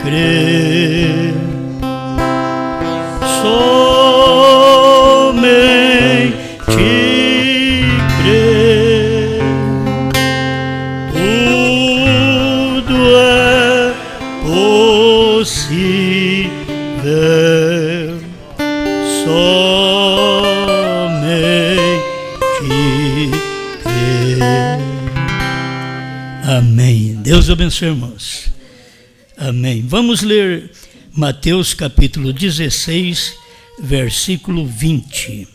crer, somente crer, tudo é possível, somente crer. Amém. Deus abençoe, irmãos. Amém. Vamos ler Mateus capítulo 16, versículo 20.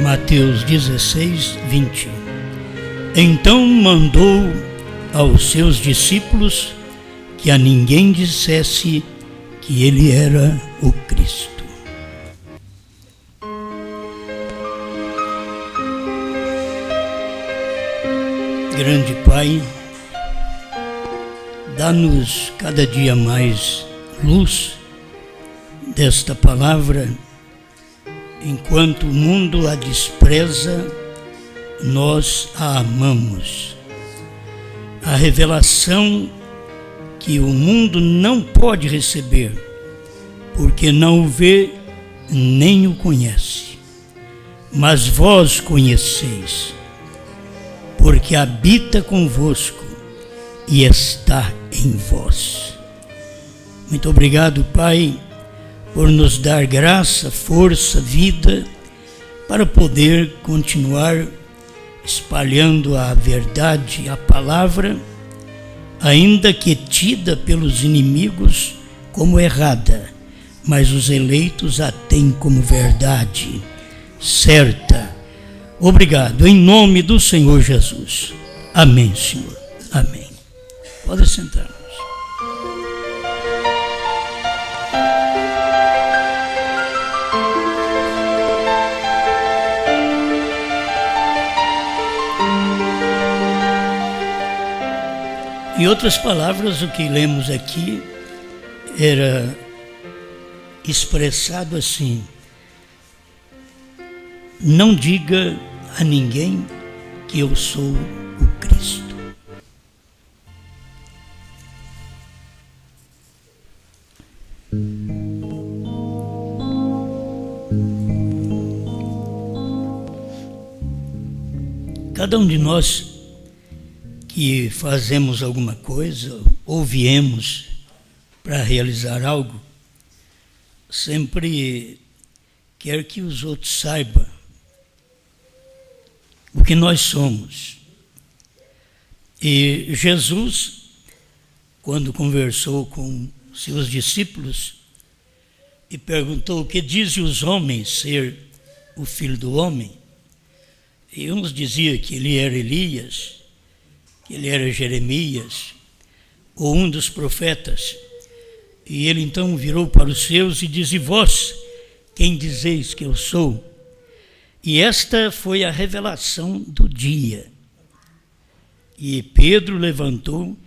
Mateus 16, 20. Então mandou aos seus discípulos que a ninguém dissesse que ele era o Cristo. Grande Pai, dá-nos cada dia mais luz desta palavra. Enquanto o mundo a despreza, nós a amamos. A revelação que o mundo não pode receber, porque não o vê nem o conhece. Mas vós conheceis, porque habita convosco e está em vós. Muito obrigado, Pai, por nos dar graça, força, vida, para poder continuar espalhando a verdade, a palavra, ainda que tida pelos inimigos como errada, mas os eleitos a têm como verdade, certa. Obrigado, em nome do Senhor Jesus. Amém, Senhor. Amém. Pode sentar. Em outras palavras, o que lemos aqui era expressado assim: não diga a ninguém que eu sou o Cristo. Cada um de nós que fazemos alguma coisa ou viemos para realizar algo, sempre quer que os outros saibam o que nós somos. E Jesus, quando conversou com seus discípulos e perguntou o que dizem os homens ser o Filho do Homem, e uns diziam que ele era Elias, que ele era Jeremias, ou um dos profetas. E ele então virou para os seus e disse: vós, quem dizeis que eu sou? E esta foi a revelação do dia. E Pedro levantou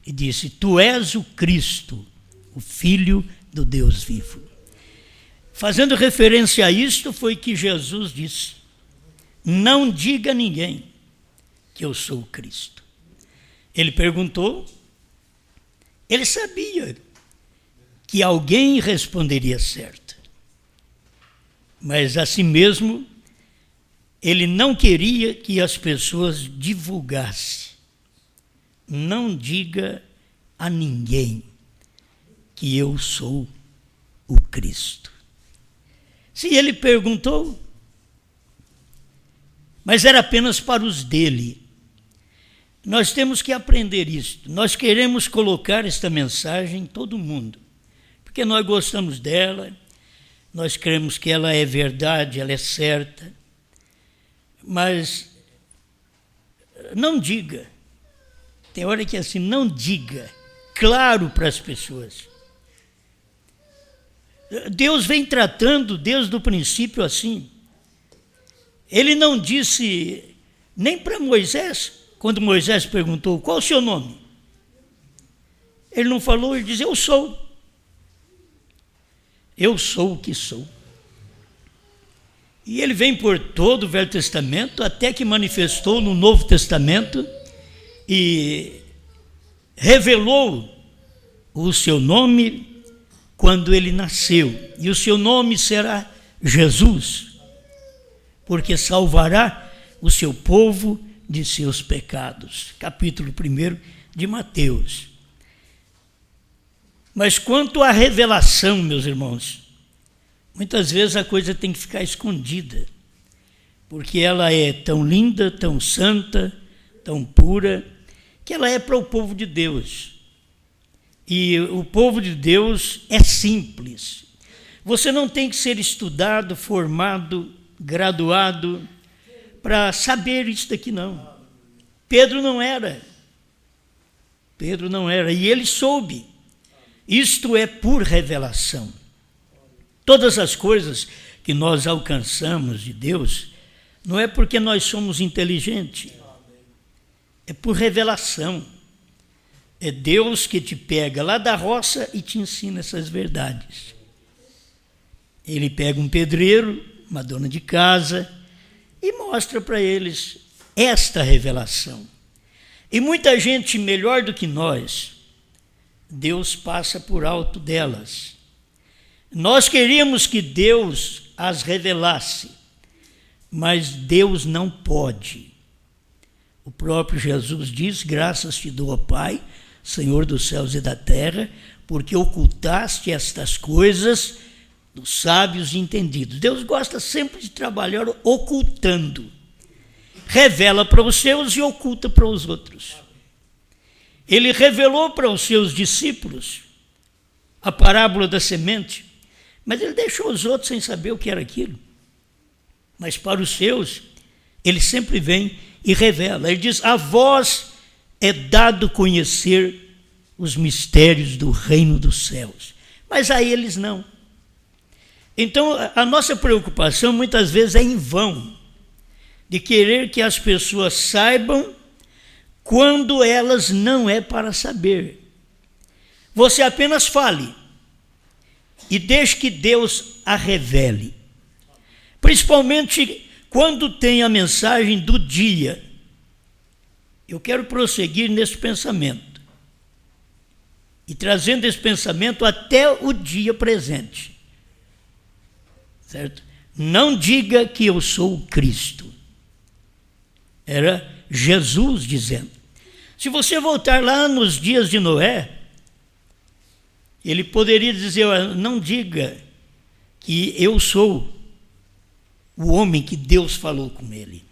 e disse: tu és o Cristo, o Filho do Deus vivo. Fazendo referência a isto, foi que Jesus disse: não diga a ninguém que eu sou o Cristo. Ele perguntou, ele sabia que alguém responderia certo, mas assim mesmo ele não queria que as pessoas divulgassem. Não diga a ninguém que eu sou o Cristo. Se ele perguntou, mas era apenas para os dele. Nós temos que aprender isto. Nós queremos colocar esta mensagem em todo mundo, porque nós gostamos dela, nós cremos que ela é verdade, ela é certa, mas não diga. Tem hora que é assim, não diga, claro para as pessoas. Deus vem tratando desde o princípio assim. Ele não disse Nem para Moisés, quando Moisés perguntou, qual o seu nome? Ele não falou, ele diz, eu sou. Eu sou o que sou. E ele vem por todo o Velho Testamento, até que manifestou no Novo Testamento e revelou o seu nome quando ele nasceu. E o seu nome será Jesus, porque salvará o seu povo de seus pecados. Capítulo 1 de Mateus. Mas quanto à revelação, meus irmãos, muitas vezes a coisa tem que ficar escondida, porque ela é tão linda, tão santa, tão pura, que ela é para o povo de Deus. E o povo de Deus é simples. Você não tem que ser estudado, formado, graduado, para saber isso daqui, não. Pedro não era. E ele soube. Isto é por revelação. Todas as coisas que nós alcançamos de Deus, não é porque nós somos inteligentes, é por revelação. É Deus que te pega lá da roça e te ensina essas verdades. Ele pega um pedreiro, uma dona de casa, e mostra para eles esta revelação. E muita gente melhor do que nós, Deus passa por alto delas. Nós queríamos que Deus as revelasse, mas Deus não pode. O próprio Jesus diz, graças te dou, ó Pai, Senhor dos céus e da terra, porque ocultaste estas coisas dos sábios e entendidos. Deus gosta sempre de trabalhar ocultando. Revela para os seus e oculta para os outros. Ele revelou para os seus discípulos a parábola da semente, mas ele deixou os outros sem saber o que era aquilo. Mas para os seus, ele sempre vem e revela. Ele diz, a vós é dado conhecer os mistérios do reino dos céus, mas a eles não. Então, a nossa preocupação muitas vezes é em vão, de querer que as pessoas saibam quando elas não é para saber. Você apenas fale e deixe que Deus a revele. Principalmente quando tem a mensagem do dia. Eu quero prosseguir nesse pensamento e trazendo esse pensamento até o dia presente. Certo? Não diga que eu sou o Cristo. Era Jesus dizendo. Se você voltar lá nos dias de Noé, ele poderia dizer, não diga que eu sou o homem que Deus falou com ele.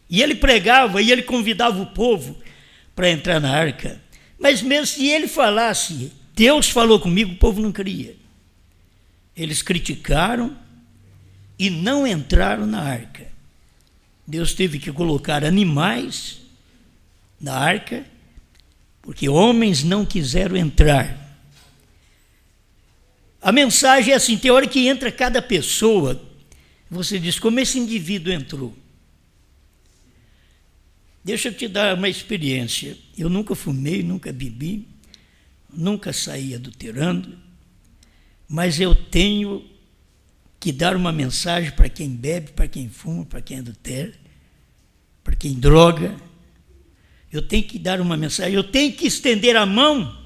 E ele pregava e ele convidava o povo para entrar na arca. Mas mesmo se ele falasse, Deus falou comigo, o povo não cria. Eles criticaram e não entraram na arca. Deus teve que colocar animais na arca, porque homens não quiseram entrar. A mensagem é assim, tem hora que entra cada pessoa, você diz, como esse indivíduo entrou? Deixa eu te dar uma experiência. Eu nunca fumei, nunca bebi, nunca saí adulterando, mas eu tenho que dar uma mensagem para quem bebe, para quem fuma, para quem adultera, para quem droga. Eu tenho que dar uma mensagem, eu tenho que estender a mão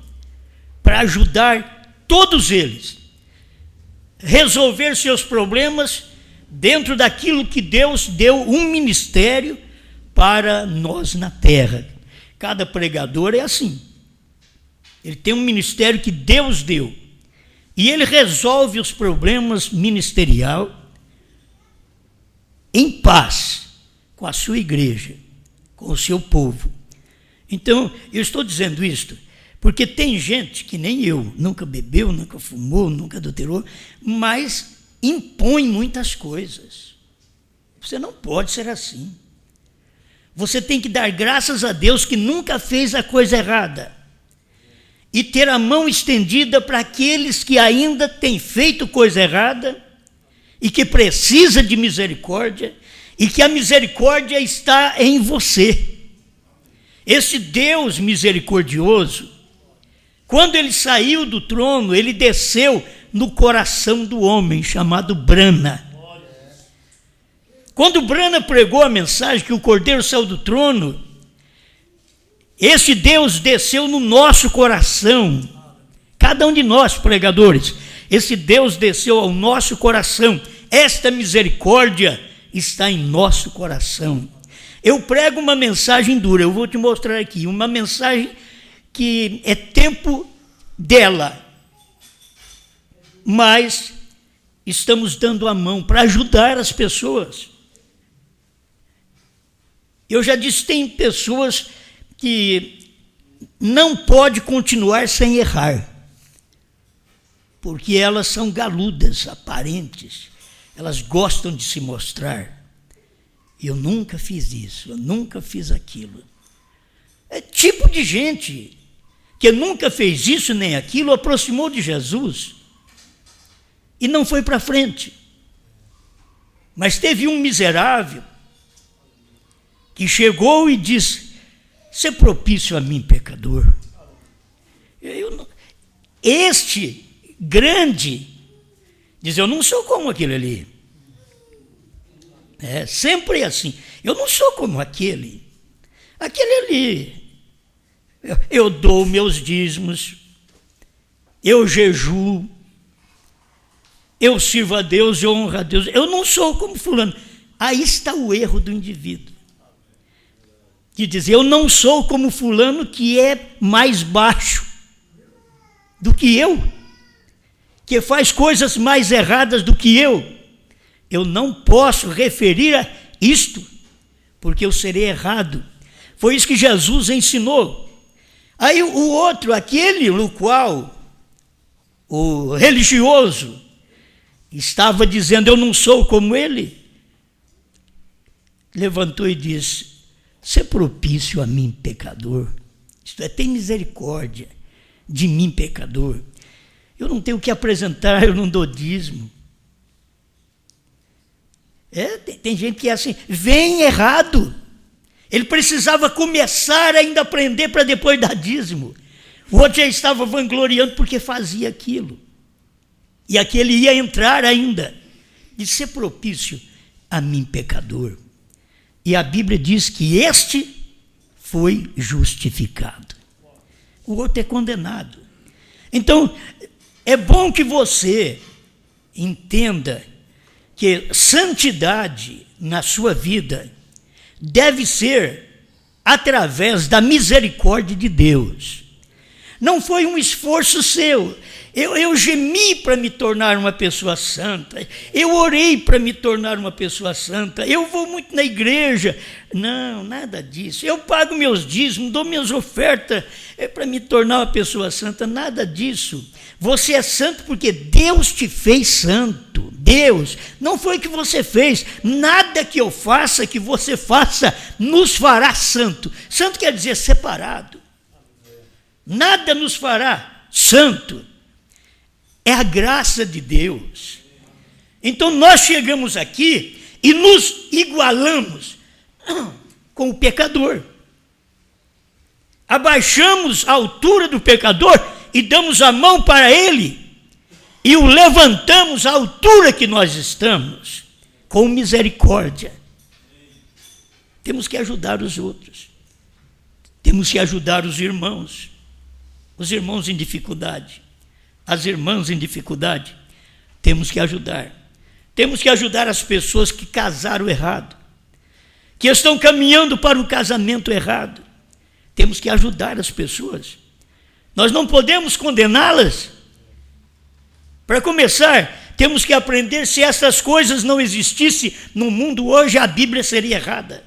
para ajudar todos eles, resolver seus problemas dentro daquilo que Deus deu um ministério para nós na terra. Cada pregador é assim. Ele tem um ministério que Deus deu. E ele resolve os problemas ministerial em paz com a sua igreja, com o seu povo. Então, eu estou dizendo isto porque tem gente que nem eu, nunca bebeu, nunca fumou, nunca adulterou, mas impõe muitas coisas. Você não pode ser assim. Você tem que dar graças a Deus que nunca fez a coisa errada. E ter a mão estendida para aqueles que ainda têm feito coisa errada e que precisa de misericórdia e que a misericórdia está em você. Esse Deus misericordioso, quando ele saiu do trono, ele desceu no coração do homem, chamado Brana. Quando Brana pregou a mensagem que o Cordeiro saiu do trono, esse Deus desceu no nosso coração. Cada um de nós, pregadores, esse Deus desceu ao nosso coração. Esta misericórdia está em nosso coração. Eu prego uma mensagem dura, eu vou te mostrar aqui, uma mensagem que é tempo dela, mas estamos dando a mão para ajudar as pessoas. Eu já disse, tem pessoas que não podem continuar sem errar, porque elas são galudas, aparentes, elas gostam de se mostrar. Eu nunca fiz isso, eu nunca fiz aquilo. É tipo de gente que nunca fez isso nem aquilo, aproximou de Jesus e não foi para frente. Mas teve um miserável que chegou e disse: "Sê propício a mim, pecador." Este grande diz: "Eu não sou como aquele ali." Sempre é assim. Eu não sou como aquele. Aquele ali. Eu dou meus dízimos, eu jejuo, eu sirvo a Deus, eu honro a Deus. Eu não sou como fulano. Aí está o erro do indivíduo. De dizer, eu não sou como fulano que é mais baixo do que eu, que faz coisas mais erradas do que eu. Eu não posso referir a isto, porque eu serei errado. Foi isso que Jesus ensinou. Aí o outro, aquele no qual o religioso estava dizendo, eu não sou como ele, levantou e disse: "Sê propício a mim, pecador." Isto é, tem misericórdia de mim, pecador. Eu não tenho o que apresentar, eu não dou dízimo. Tem gente que é assim, vem errado. Ele precisava começar ainda a aprender para depois dar dízimo. O outro já estava vangloriando porque fazia aquilo. E aquele ia entrar ainda. De ser propício a mim, pecador. E a Bíblia diz que este foi justificado. O outro é condenado. Então, é bom que você entenda que santidade na sua vida deve ser através da misericórdia de Deus. Não foi um esforço seu. Eu gemi para me tornar uma pessoa santa. Eu orei para me tornar uma pessoa santa. Eu vou muito na igreja. Não, nada disso. Eu pago meus dízimos, dou minhas ofertas para me tornar uma pessoa santa. Nada disso. Você é santo porque Deus te fez santo. Deus, não foi o que você fez. Nada que eu faça, que você faça, nos fará santo. Santo quer dizer separado. Nada nos fará santo. É a graça de Deus. Então nós chegamos aqui e nos igualamos com o pecador. Abaixamos a altura do pecador e damos a mão para ele e o levantamos à altura que nós estamos, com misericórdia. Temos que ajudar os outros. Temos que ajudar os irmãos em dificuldade. As irmãs em dificuldade, temos que ajudar. Temos que ajudar as pessoas que casaram errado, que estão caminhando para um casamento errado. Temos que ajudar as pessoas. Nós não podemos condená-las. Para começar, temos que aprender, se essas coisas não existissem no mundo hoje, a Bíblia seria errada.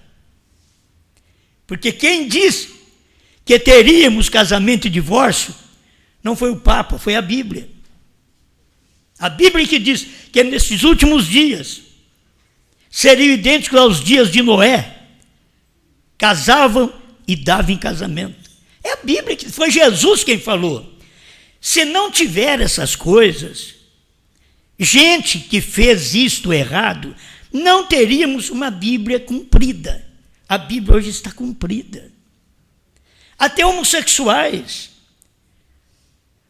Porque quem diz que teríamos casamento e divórcio não foi o Papa, foi a Bíblia. A Bíblia que diz que nesses últimos dias seriam idênticos aos dias de Noé. Casavam e davam em casamento. É a Bíblia, que foi Jesus quem falou. Se não tiver essas coisas, gente que fez isto errado, não teríamos uma Bíblia cumprida. A Bíblia hoje está cumprida. Até homossexuais.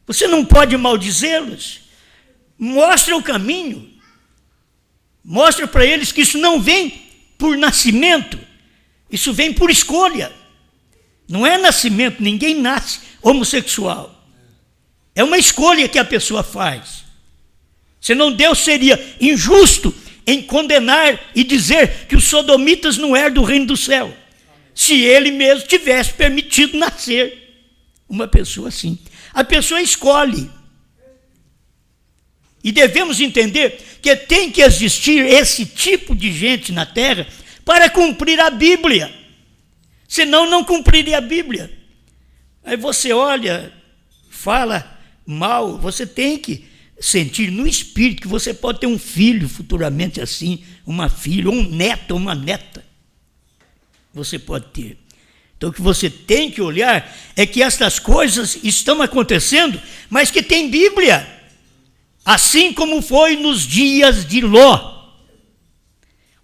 Você não pode maldizê-los. Mostra o caminho. Mostra para eles que isso não vem por nascimento. Isso vem por escolha. Não é nascimento, ninguém nasce homossexual. É uma escolha que a pessoa faz. Senão Deus seria injusto em condenar e dizer que os sodomitas não eram do reino do céu, se ele mesmo tivesse permitido nascer uma pessoa assim. A pessoa escolhe. E devemos entender que tem que existir esse tipo de gente na terra para cumprir a Bíblia. Senão não cumpriria a Bíblia. Aí você olha, fala mal, você tem que sentir no espírito que você pode ter um filho futuramente assim, uma filha, ou um neto, ou uma neta. Você pode ter. Então o que você tem que olhar é que estas coisas estão acontecendo, mas que tem Bíblia. Assim como foi nos dias de Ló.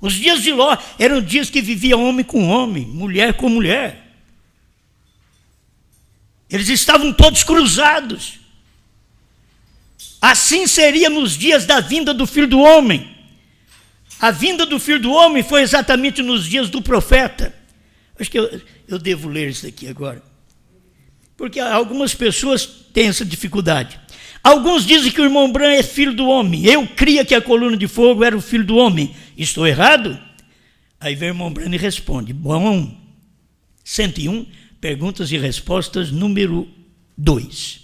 Os dias de Ló eram dias que vivia homem com homem, mulher com mulher. Eles estavam todos cruzados. Assim seria nos dias da vinda do Filho do Homem. A vinda do Filho do Homem foi exatamente nos dias do profeta. Acho que eu devo ler isso aqui agora. Porque algumas pessoas têm essa dificuldade. Alguns dizem que o irmão Branham é filho do homem. Eu cria que a coluna de fogo era o filho do homem. Estou errado? Aí vem o irmão Branham e responde. Bom, 101, perguntas e respostas, número 2.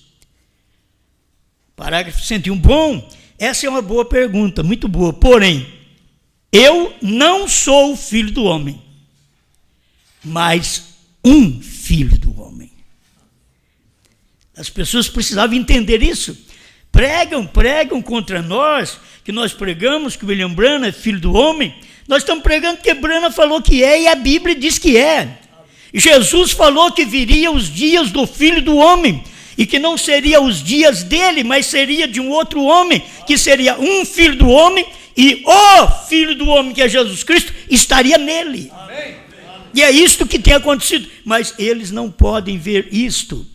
Parágrafo 101. Bom, essa é uma boa pergunta, muito boa. Porém, eu não sou o filho do homem, mas um filho do homem. As pessoas precisavam entender isso. Pregam contra nós, que nós pregamos que o William Branham é filho do homem. Nós estamos pregando que Branham falou que é e a Bíblia diz que é. Jesus falou que viria os dias do Filho do Homem e que não seria os dias dele, mas seria de um outro homem, que seria um filho do homem e o Filho do Homem, que é Jesus Cristo, estaria nele. Amém. E é isto que tem acontecido, mas eles não podem ver isto.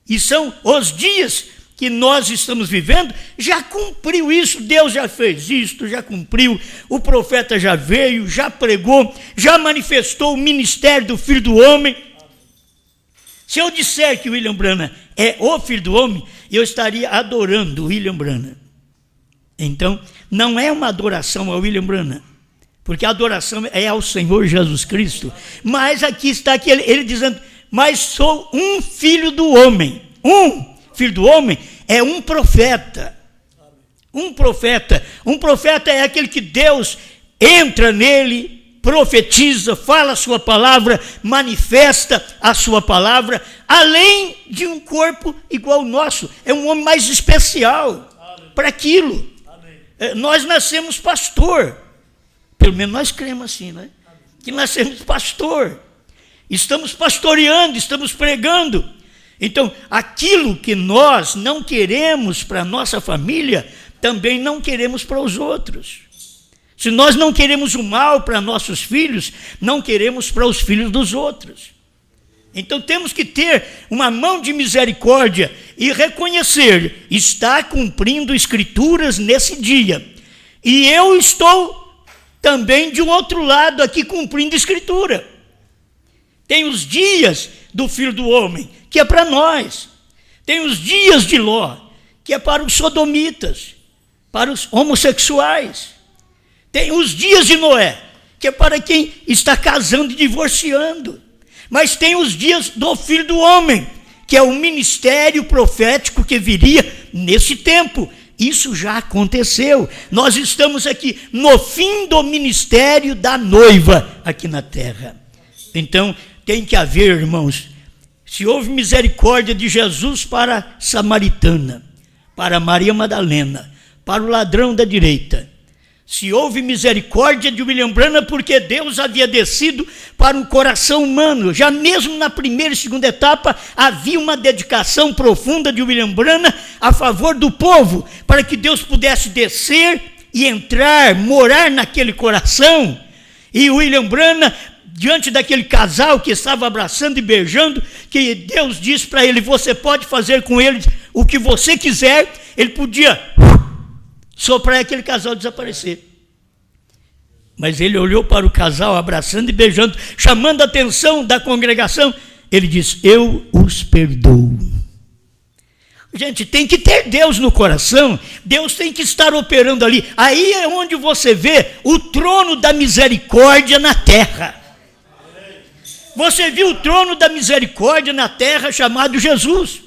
E são os dias que nós estamos vivendo, já cumpriu isso, Deus já fez isto, já cumpriu, o profeta já veio, já pregou, já manifestou o ministério do Filho do Homem. Se eu disser que o William Branham é o Filho do Homem, eu estaria adorando o William Branham. Então, não é uma adoração ao William Branham, porque a adoração é ao Senhor Jesus Cristo. Mas aqui está aqui ele dizendo, mas sou um filho do homem. Filho do homem é um profeta. Um profeta é aquele que Deus entra nele, profetiza, fala a sua palavra, manifesta a sua palavra, além de um corpo igual ao nosso. É um homem mais especial para aquilo. Nós nascemos pastor. Pelo menos nós cremos assim, né? Que nascemos pastor. Estamos pastoreando, estamos pregando. Então, aquilo que nós não queremos para a nossa família, também não queremos para os outros. Se nós não queremos o mal para nossos filhos, não queremos para os filhos dos outros. Então, temos que ter uma mão de misericórdia e reconhecer, está cumprindo escrituras nesse dia. E eu estou também de um outro lado aqui cumprindo escritura. Tem os dias do Filho do Homem, que é para nós. Tem os dias de Ló, que é para os sodomitas, para os homossexuais. Tem os dias de Noé, que é para quem está casando e divorciando. Mas tem os dias do Filho do Homem, que é o ministério profético que viria nesse tempo. Isso já aconteceu. Nós estamos aqui no fim do ministério da noiva aqui na terra. Então, tem que haver, irmãos, se houve misericórdia de Jesus para a samaritana, para Maria Madalena, para o ladrão da direita, se houve misericórdia de William Branham, porque Deus havia descido para o coração humano, já mesmo na primeira e segunda etapa, havia uma dedicação profunda de William Branham a favor do povo, para que Deus pudesse descer e entrar, morar naquele coração. E William Branham, diante daquele casal que estava abraçando e beijando, que Deus disse para ele: você pode fazer com ele o que você quiser. Ele podia soprar e aquele casal desaparecer. Mas ele olhou para o casal abraçando e beijando, chamando a atenção da congregação. Ele disse: eu os perdoo. Gente, tem que ter Deus no coração. Deus tem que estar operando ali. Aí é onde você vê o trono da misericórdia na terra. Você viu o trono da misericórdia na terra chamado Jesus,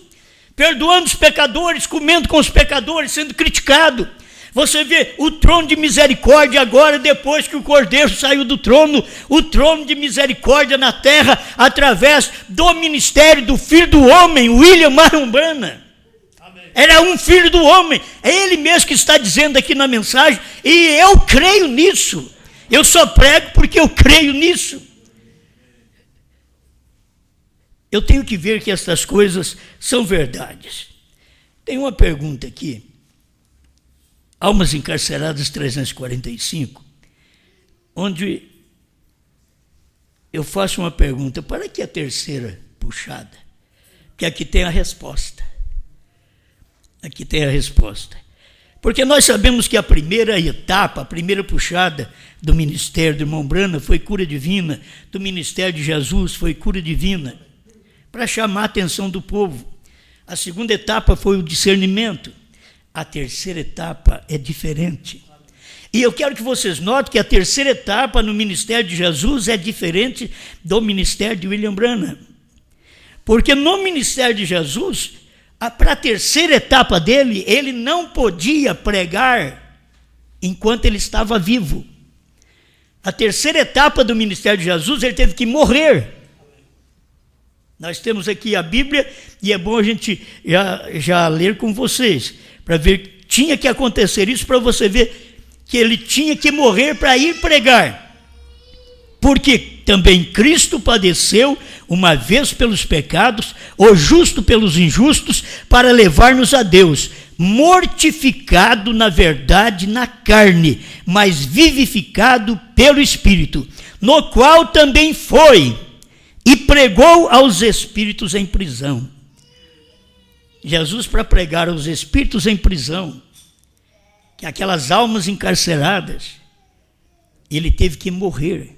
perdoando os pecadores, comendo com os pecadores, sendo criticado. Você vê o trono de misericórdia agora, depois que o Cordeiro saiu do trono, o trono de misericórdia na terra, através do ministério do Filho do Homem, William Marion Branham. Era um filho do homem. É ele mesmo que está dizendo aqui na mensagem, e eu creio nisso. Eu só prego porque eu creio nisso. Eu tenho que ver que estas coisas são verdades. Tem uma pergunta aqui. Almas Encarceradas 345, onde eu faço uma pergunta: para que a terceira puxada? Porque aqui tem a resposta. Aqui tem a resposta. Porque nós sabemos que a primeira etapa, a primeira puxada do ministério do irmão Branham foi cura divina, do ministério de Jesus foi cura divina, para chamar a atenção do povo. A segunda etapa foi o discernimento. A terceira etapa é diferente. E eu quero que vocês notem que a terceira etapa no ministério de Jesus é diferente do ministério de William Branham. Porque no ministério de Jesus, para a terceira etapa dele, ele não podia pregar enquanto ele estava vivo. A terceira etapa do ministério de Jesus, ele teve que morrer. Nós temos aqui a Bíblia, e é bom a gente já ler com vocês, para ver que tinha que acontecer isso, para você ver que ele tinha que morrer para ir pregar. Porque também Cristo padeceu uma vez pelos pecados, o justo pelos injustos, para levar-nos a Deus, mortificado na verdade na carne, mas vivificado pelo Espírito, no qual também foi e pregou aos espíritos em prisão. Jesus, para pregar aos espíritos em prisão, que aquelas almas encarceradas, ele teve que morrer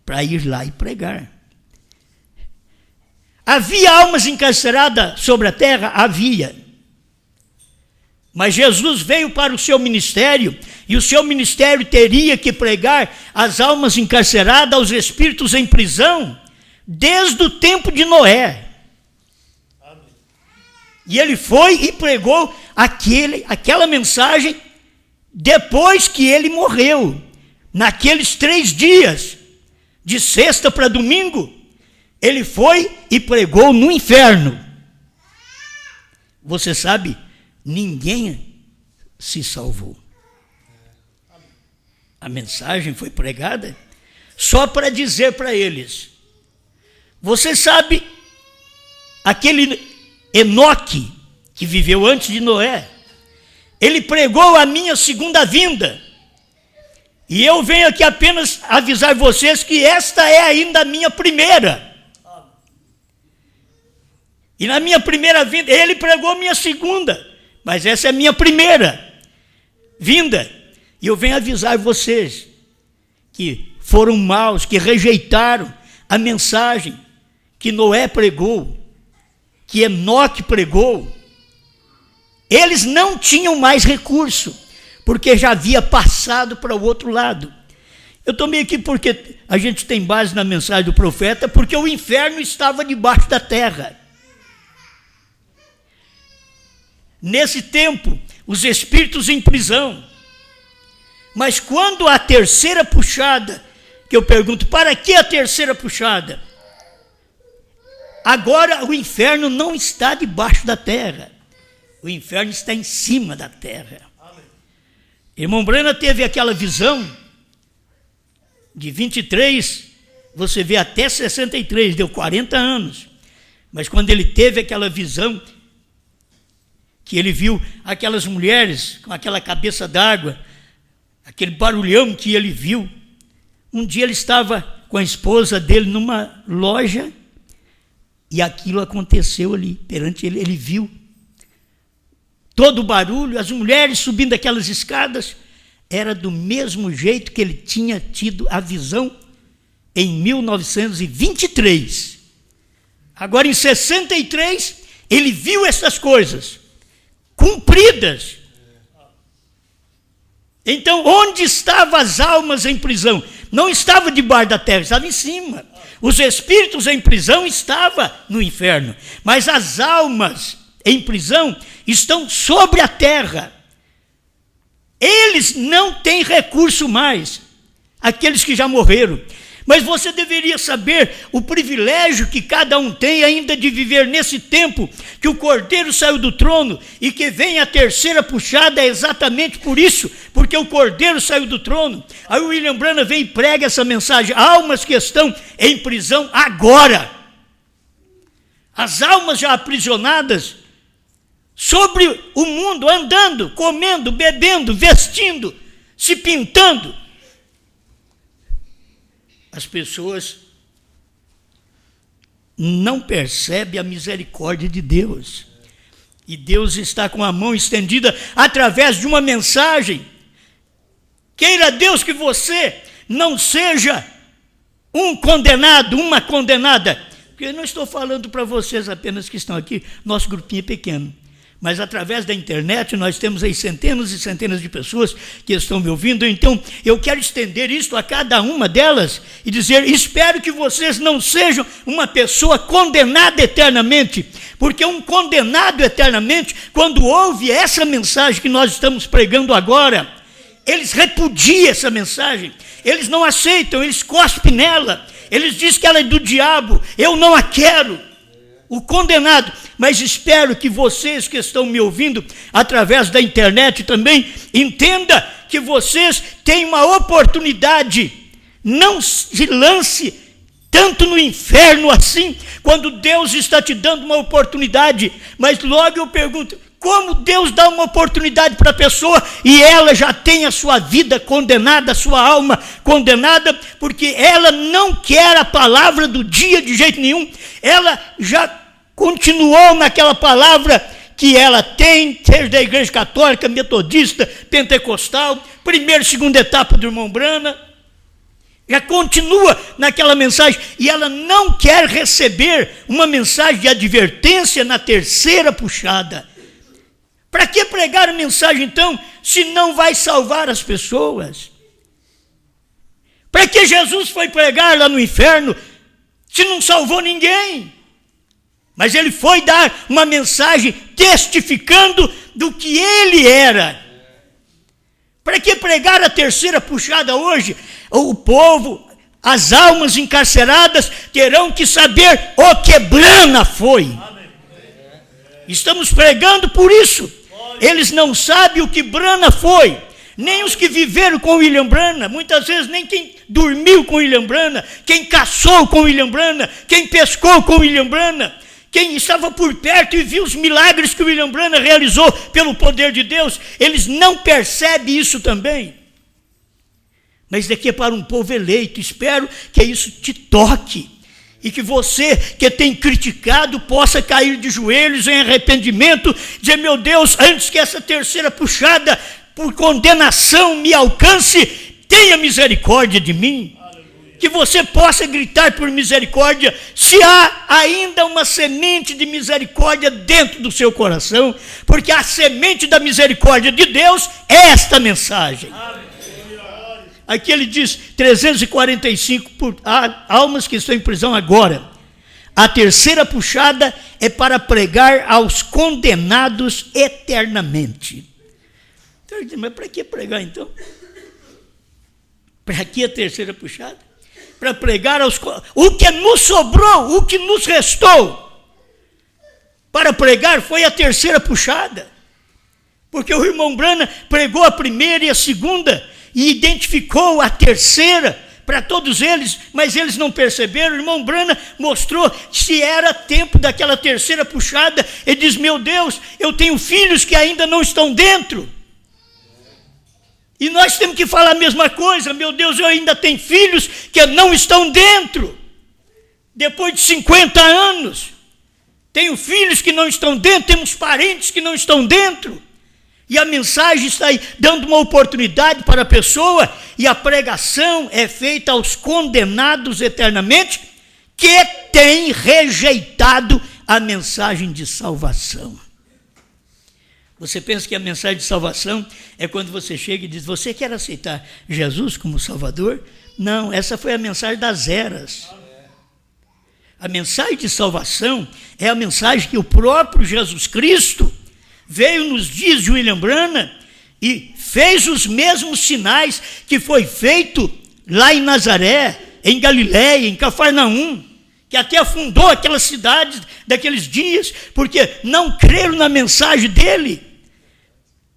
para ir lá e pregar. Havia almas encarceradas sobre a terra? Havia. Mas Jesus veio para o seu ministério, e o seu ministério teria que pregar às almas encarceradas, aos espíritos em prisão, desde o tempo de Noé. E ele foi e pregou aquela mensagem depois que ele morreu. Naqueles 3 dias, de sexta para domingo, ele foi e pregou no inferno. Você sabe, ninguém se salvou. A mensagem foi pregada só para dizer para eles: você sabe, aquele Enoque, que viveu antes de Noé, ele pregou a minha segunda vinda. E eu venho aqui apenas avisar vocês que esta é ainda a minha primeira. E na minha primeira vinda, ele pregou a minha segunda, mas essa é a minha primeira vinda. E eu venho avisar vocês que foram maus, que rejeitaram a mensagem que Noé pregou, que Enoque pregou. Eles não tinham mais recurso, porque já havia passado para o outro lado. Eu tomei aqui porque a gente tem base na mensagem do profeta, porque o inferno estava debaixo da terra. Nesse tempo, os espíritos em prisão. Mas quando a terceira puxada, que eu pergunto, para que a terceira puxada? Agora o inferno não está debaixo da terra. O inferno está em cima da terra. Amém. Irmão Branham teve aquela visão de 23, você vê até 63, deu 40 anos. Mas quando ele teve aquela visão, que ele viu aquelas mulheres com aquela cabeça d'água, aquele barulhão que ele viu. Um dia ele estava com a esposa dele numa loja e aquilo aconteceu ali, perante ele, ele viu todo o barulho, as mulheres subindo aquelas escadas, era do mesmo jeito que ele tinha tido a visão em 1923. Agora, em 63, ele viu essas coisas cumpridas. Então, onde estavam as almas em prisão? Não estava debaixo da terra, estava em cima. Os espíritos em prisão estavam no inferno, mas as almas em prisão estão sobre a terra. Eles não têm recurso mais, aqueles que já morreram. Mas você deveria saber o privilégio que cada um tem ainda de viver nesse tempo que o Cordeiro saiu do trono e que vem a terceira puxada, é exatamente por isso, porque o Cordeiro saiu do trono. Aí o William Branham vem e prega essa mensagem: almas que estão em prisão agora. As almas já aprisionadas sobre o mundo, andando, comendo, bebendo, vestindo, se pintando. As pessoas não percebem a misericórdia de Deus. E Deus está com a mão estendida através de uma mensagem. Queira Deus que você não seja um condenado, uma condenada. Porque eu não estou falando para vocês apenas que estão aqui, nosso grupinho é pequeno. Mas através da internet nós temos aí centenas e centenas de pessoas que estão me ouvindo. Então eu quero estender isto a cada uma delas e dizer: espero que vocês não sejam uma pessoa condenada eternamente, porque um condenado eternamente, quando ouve essa mensagem que nós estamos pregando agora, eles repudiam essa mensagem, eles não aceitam, eles cospem nela, eles dizem que ela é do diabo, eu não a quero. O condenado. Mas espero que vocês que estão me ouvindo através da internet também entenda que vocês têm uma oportunidade. Não se lance tanto no inferno assim, quando Deus está te dando uma oportunidade. Mas logo eu pergunto: como Deus dá uma oportunidade para a pessoa e ela já tem a sua vida condenada, a sua alma condenada, porque ela não quer a palavra do dia de jeito nenhum, ela já continuou naquela palavra que ela tem, seja da igreja católica, metodista, pentecostal, primeira e segunda etapa do irmão Branham, já continua naquela mensagem, e ela não quer receber uma mensagem de advertência na terceira puxada. Para que pregar a mensagem então, se não vai salvar as pessoas? Para que Jesus foi pregar lá no inferno, se não salvou ninguém? Mas ele foi dar uma mensagem testificando do que ele era. Para que pregar a terceira puxada hoje? O povo, as almas encarceradas terão que saber o que Branham foi. Estamos pregando por isso. Eles não sabem o que Branham foi. Nem os que viveram com William Branham, muitas vezes nem quem dormiu com William Branham, quem caçou com William Branham, quem pescou com William Branham, quem estava por perto e viu os milagres que o William Branham realizou pelo poder de Deus, eles não percebem isso também. Mas daqui é para um povo eleito. Espero que isso te toque e que você que tem criticado possa cair de joelhos em arrependimento, dizer: meu Deus, antes que essa terceira puxada por condenação me alcance, tenha misericórdia de mim. Que você possa gritar por misericórdia, se há ainda uma semente de misericórdia dentro do seu coração, porque a semente da misericórdia de Deus é esta mensagem. Aqui ele diz 345 almas que estão em prisão agora. A terceira puxada é para pregar aos condenados eternamente. Então, mas para que pregar então? Para que a terceira puxada? Para pregar aos... O que nos sobrou, o que nos restou para pregar foi a terceira puxada. Porque o irmão Branham pregou a primeira e a segunda e identificou a terceira para todos eles, mas eles não perceberam. O irmão Branham mostrou se era tempo daquela terceira puxada. Ele diz: meu Deus, eu tenho filhos que ainda não estão dentro. E nós temos que falar a mesma coisa. Meu Deus, eu ainda tenho filhos que não estão dentro. Depois de 50 anos, tenho filhos que não estão dentro, temos parentes que não estão dentro. E a mensagem está aí, dando uma oportunidade para a pessoa, e a pregação é feita aos condenados eternamente, que têm rejeitado a mensagem de salvação. Você pensa que a mensagem de salvação é quando você chega e diz, você quer aceitar Jesus como Salvador? Não, essa foi a mensagem das eras. A mensagem de salvação é a mensagem que o próprio Jesus Cristo veio nos dias de William Branham e fez os mesmos sinais que foi feito lá em Nazaré, em Galiléia, em Cafarnaum, que até afundou aquelas cidades daqueles dias, porque não creram na mensagem dele.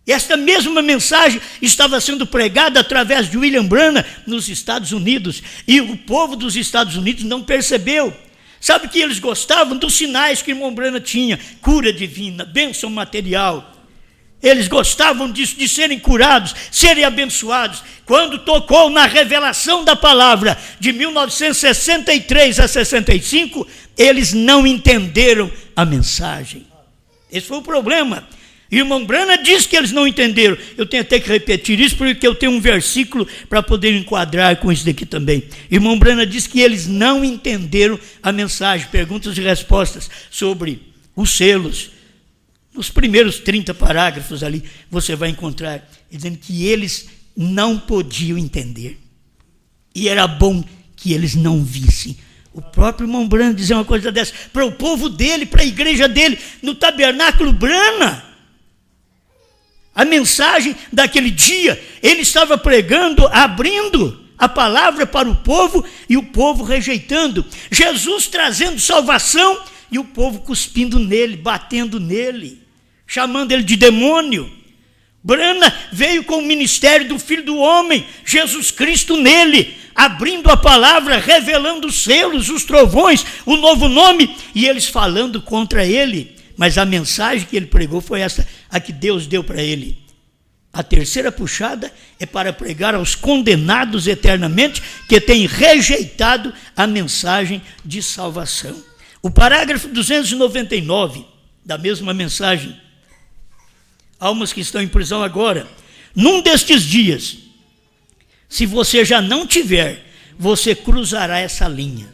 Esta mesma mensagem estava sendo pregada através de William Branham nos Estados Unidos, e o povo dos Estados Unidos não percebeu. Sabe que eles gostavam dos sinais que o irmão Branham tinha, cura divina, bênção material. Eles gostavam disso, de serem curados, serem abençoados. Quando tocou na revelação da palavra de 1963 a 65, eles não entenderam a mensagem. Esse foi o problema. E o irmão Branham diz que eles não entenderam. Eu tenho até que repetir isso, porque eu tenho um versículo para poder enquadrar com isso daqui também. O irmão Branham diz que eles não entenderam a mensagem. Perguntas e respostas sobre os selos. Nos primeiros 30 parágrafos ali, você vai encontrar dizendo que eles não podiam entender. E era bom que eles não vissem. O próprio irmão Branham dizia uma coisa dessa para o povo dele, para a igreja dele, no tabernáculo Branham. A mensagem daquele dia, ele estava pregando, abrindo a palavra para o povo e o povo rejeitando. Jesus trazendo salvação e o povo cuspindo nele, batendo nele, chamando ele de demônio. Branham veio com o ministério do Filho do Homem, Jesus Cristo nele, abrindo a palavra, revelando os selos, os trovões, o novo nome, e eles falando contra ele. Mas a mensagem que ele pregou foi essa, a que Deus deu para ele. A terceira puxada é para pregar aos condenados eternamente que têm rejeitado a mensagem de salvação. O parágrafo 299 da mesma mensagem, almas que estão em prisão agora, num destes dias, se você já não tiver, você cruzará essa linha.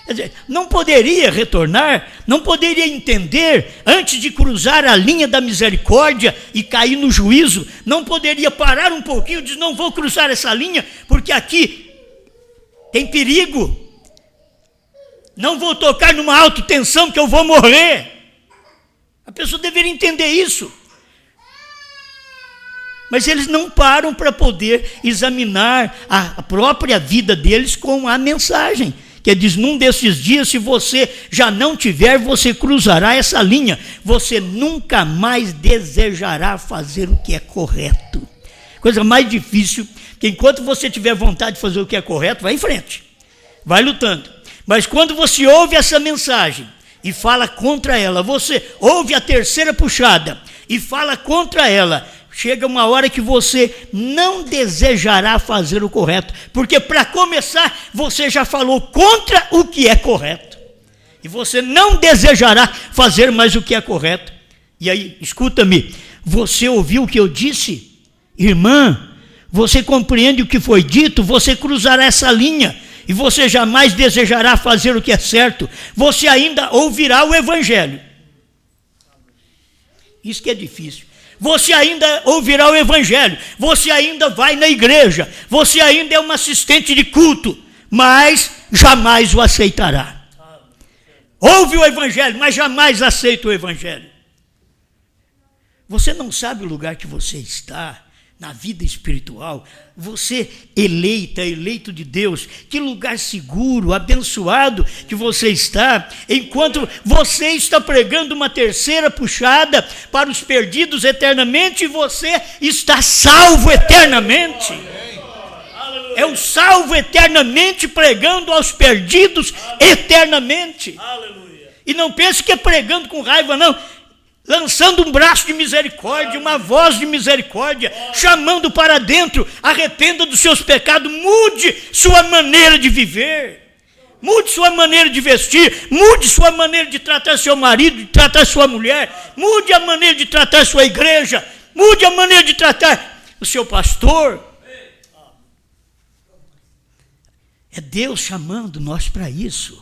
Quer dizer, não poderia retornar, não poderia entender antes de cruzar a linha da misericórdia e cair no juízo, não poderia parar um pouquinho e dizer, não vou cruzar essa linha, porque aqui tem perigo, não vou tocar numa alta tensão que eu vou morrer. A pessoa deveria entender isso. Mas eles não param para poder examinar a própria vida deles com a mensagem. Que diz, num desses dias, se você já não tiver, você cruzará essa linha. Você nunca mais desejará fazer o que é correto. Coisa mais difícil, que enquanto você tiver vontade de fazer o que é correto, vai em frente. Vai lutando. Mas quando você ouve essa mensagem e fala contra ela, você ouve a terceira puxada e fala contra ela, chega uma hora que você não desejará fazer o correto, porque para começar, você já falou contra o que é correto, e você não desejará fazer mais o que é correto. E aí, escuta-me, você ouviu o que eu disse? Irmã, você compreende o que foi dito? Você cruzará essa linha, e você jamais desejará fazer o que é certo, você ainda ouvirá o evangelho. Isso que é difícil. Você ainda ouvirá o evangelho, você ainda vai na igreja, você ainda é um assistente de culto, mas jamais o aceitará. Ouve o evangelho, mas jamais aceita o evangelho. Você não sabe o lugar que você está na vida espiritual, você eleito de Deus, que lugar seguro, abençoado que você está, enquanto você está pregando uma terceira puxada para os perdidos eternamente, e você está salvo eternamente. É o salvo eternamente pregando aos perdidos eternamente. E não pense que é pregando com raiva, não. lançando um braço de misericórdia, uma voz de misericórdia, chamando para dentro: arrependa dos seus pecados, mude sua maneira de viver, mude sua maneira de vestir, mude sua maneira de tratar seu marido, de tratar sua mulher, mude a maneira de tratar sua igreja, mude a maneira de tratar o seu pastor. É Deus chamando nós para isso,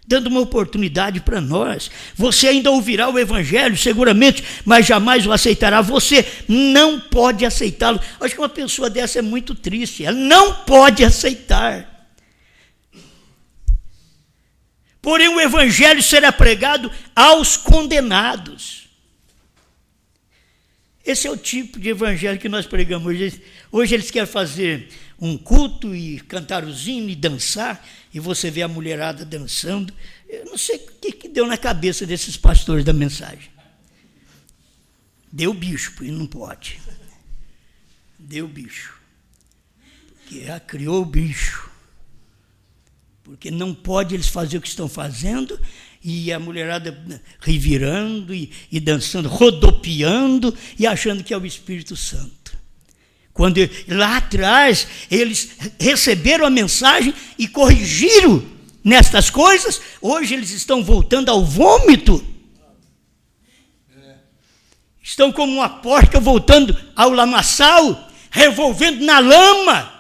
dando uma oportunidade para nós. Você ainda ouvirá o evangelho, seguramente, mas jamais o aceitará. Você não pode aceitá-lo. Acho que uma pessoa dessa é muito triste. Ela não pode aceitar. Porém, o evangelho será pregado aos condenados. Esse é o tipo de evangelho que nós pregamos hoje. Hoje eles querem fazer um culto e cantar os hinos e dançar, e você vê a mulherada dançando. Eu não sei o que deu na cabeça desses pastores da mensagem. Deu bicho, porque não pode. Deu bicho. Porque já criou o bicho. Porque não pode eles fazer o que estão fazendo, e a mulherada revirando e dançando, rodopiando e achando que é o Espírito Santo. Quando lá atrás eles receberam a mensagem e corrigiram nestas coisas, hoje eles estão voltando ao vômito. Estão como uma porca voltando ao lamaçal, revolvendo na lama.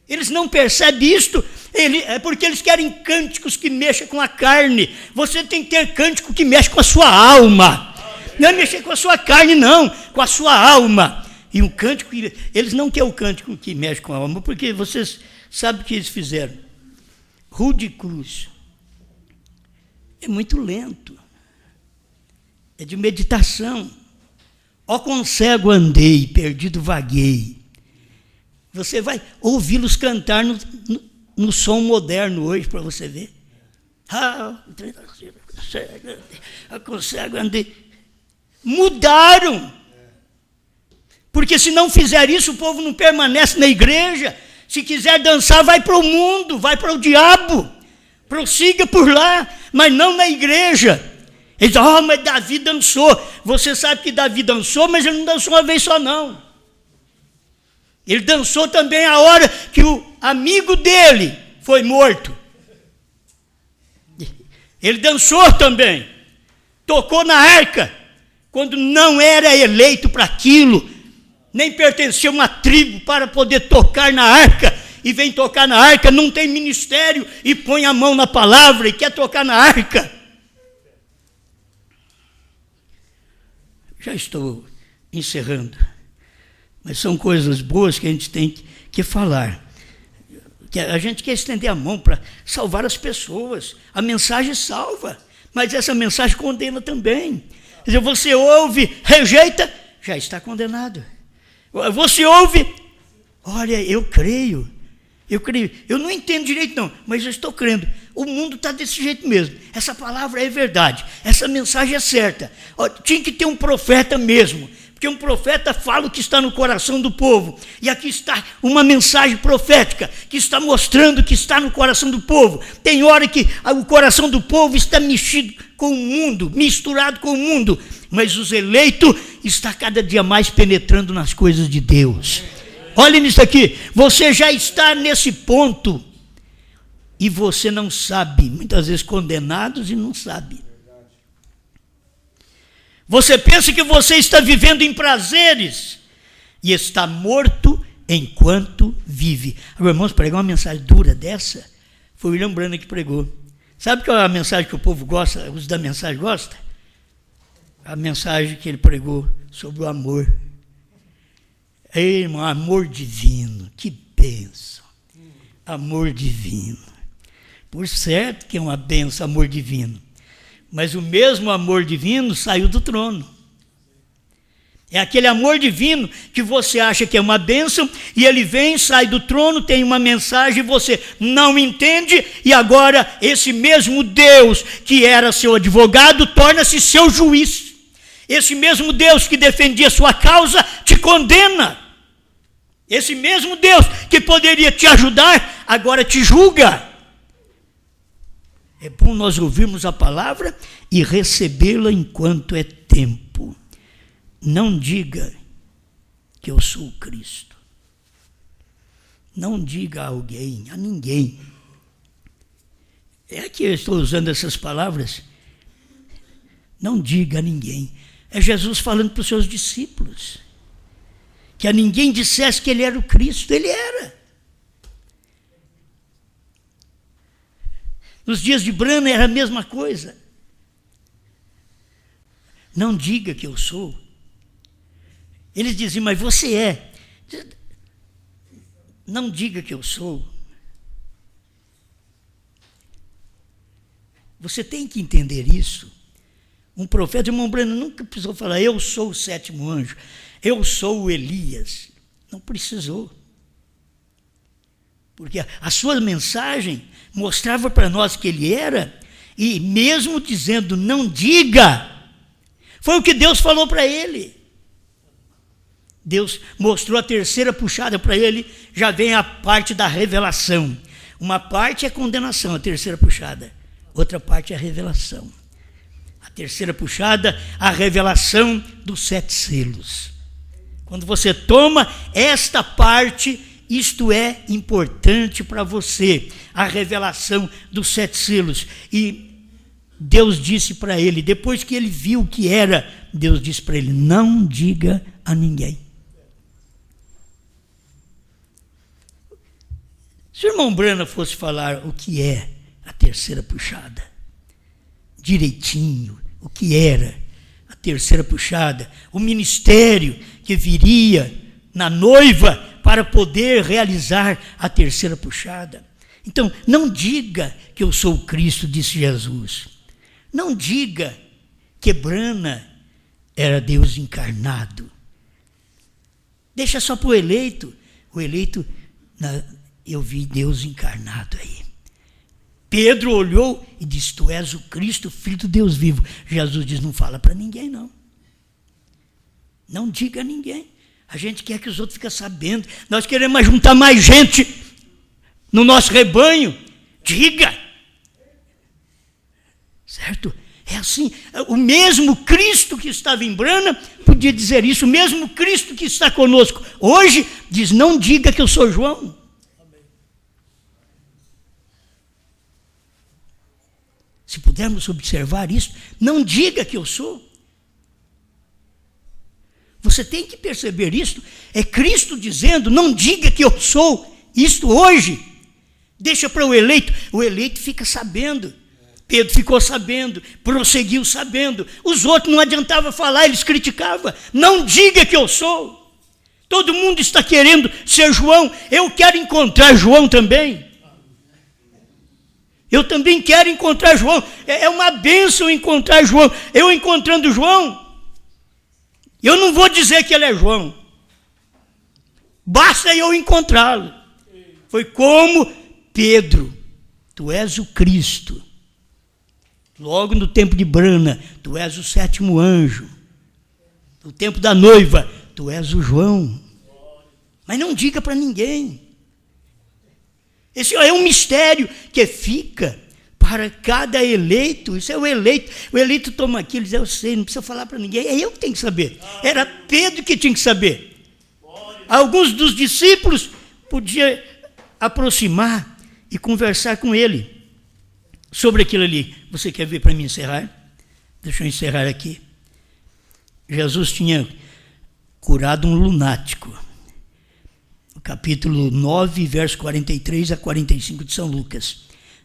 Eles não percebem isto. É porque eles querem cânticos que mexam com a carne. Você tem que ter cântico que mexe com a sua alma. Não é mexer com a sua carne, não, com a sua alma. E um cântico, eles não querem o cântico que mexe com a alma, porque vocês sabem o que eles fizeram. Rude Cruz. É muito lento. É de meditação. Ó quão cego andei, perdido vaguei. Você vai ouvi-los cantar no som moderno hoje, para você ver. Cego andei. Mudaram. Porque se não fizer isso, o povo não permanece na igreja. Se quiser dançar, vai para o mundo, vai para o diabo. Prossiga por lá, mas não na igreja. Eles dizem: mas Davi dançou. Você sabe que Davi dançou, mas ele não dançou uma vez só, não. Ele dançou também a hora que o amigo dele foi morto. Ele dançou também. Tocou na arca, quando não era eleito para aquilo. Nem pertencia a uma tribo para poder tocar na arca, e vem tocar na arca, não tem ministério, e põe a mão na palavra e quer tocar na arca. Já estou encerrando, mas são coisas boas que a gente tem que falar. Que a gente quer estender a mão para salvar as pessoas. A mensagem salva, mas essa mensagem condena também. Quer dizer, você ouve, rejeita, já está condenado. Você ouve, olha, eu creio, eu não entendo direito não, mas eu estou crendo, o mundo está desse jeito mesmo, essa palavra é verdade, essa mensagem é certa. Tinha que ter um profeta mesmo, porque um profeta fala o que está no coração do povo, e aqui está uma mensagem profética, que está mostrando o que está no coração do povo. Tem hora que o coração do povo está mexido com o mundo, misturado com o mundo, mas os eleitos está cada dia mais penetrando nas coisas de Deus. Olha nisso aqui, você já está nesse ponto, e você não sabe, muitas vezes condenados e não sabe. Você pensa que você está vivendo em prazeres, e está morto enquanto vive. Agora, irmãos, pregar uma mensagem dura dessa, foi o William Branham que pregou. Sabe qual é a mensagem que o povo gosta, os da mensagem gostam? A mensagem que ele pregou sobre o amor. Ei, irmão, amor divino, que bênção. Amor divino. Por certo que é uma bênção, amor divino. Mas o mesmo amor divino saiu do trono. É aquele amor divino que você acha que é uma bênção, e ele vem, sai do trono, tem uma mensagem, você não entende, e agora esse mesmo Deus que era seu advogado torna-se seu juiz. Esse mesmo Deus que defendia sua causa te condena. Esse mesmo Deus que poderia te ajudar, agora te julga. É bom nós ouvirmos a palavra e recebê-la enquanto é tempo, não diga que eu sou o Cristo. Não diga a alguém, a ninguém. É que eu estou usando essas palavras. Não diga a ninguém. É Jesus falando para os seus discípulos. Que a ninguém dissesse que ele era o Cristo. Ele era. Nos dias de Brana era a mesma coisa. Não diga que eu sou. Eles diziam, mas você é. Não diga que eu sou. Você tem que entender isso. Um profeta, irmão Breno, nunca precisou falar, eu sou o sétimo anjo, eu sou o Elias. Não precisou. Porque a sua mensagem mostrava para nós que ele era, e mesmo dizendo, não diga, foi o que Deus falou para ele. Deus mostrou a terceira puxada para ele, já vem a parte da revelação. Uma parte é condenação, a terceira puxada. Outra parte é a revelação. A terceira puxada, a revelação dos 7 selos. Quando você toma esta parte, isto é importante para você, a revelação dos 7 selos. E Deus disse para ele, depois que ele viu o que era, Deus disse para ele, não diga a ninguém. Se o irmão Brana fosse falar o que é a terceira puxada, direitinho, o que era a terceira puxada, o ministério que viria na noiva para poder realizar a terceira puxada. Então, não diga que eu sou o Cristo, disse Jesus. Não diga que Brana era Deus encarnado. Deixa só para o eleito. O eleito, eu vi Deus encarnado aí. Pedro olhou e disse, tu és o Cristo, filho do Deus vivo. Jesus diz, não fala para ninguém não. Não diga a ninguém. A gente quer que os outros fiquem sabendo. Nós queremos juntar mais gente no nosso rebanho. Diga. Certo? É assim. O mesmo Cristo que estava em Brana podia dizer isso. O mesmo Cristo que está conosco hoje diz, não diga que eu sou João. Se pudermos observar isso, não diga que eu sou. Você tem que perceber isso. É Cristo dizendo, não diga que eu sou isto hoje. Deixa para o eleito fica sabendo. Pedro ficou sabendo, prosseguiu sabendo. Os outros não adiantava falar, eles criticavam. Não diga que eu sou. Todo mundo está querendo ser João. Eu quero encontrar João também. Eu também quero encontrar João. É uma bênção encontrar João. Eu encontrando João, eu não vou dizer que ele é João. Basta eu encontrá-lo. Foi como Pedro, tu és o Cristo. Logo no tempo de Brana, tu és o sétimo anjo. No tempo da noiva, tu és o João. Mas não diga para ninguém. Esse é um mistério que fica para cada eleito. Isso é o eleito. O eleito toma aquilo e diz, eu sei, não precisa falar para ninguém. É eu que tenho que saber. Era Pedro que tinha que saber. Alguns dos discípulos podiam aproximar e conversar com ele sobre aquilo ali. Você quer ver para mim encerrar? Deixa eu encerrar aqui. Jesus tinha curado um lunático. Capítulo 9, verso 43 a 45 de São Lucas.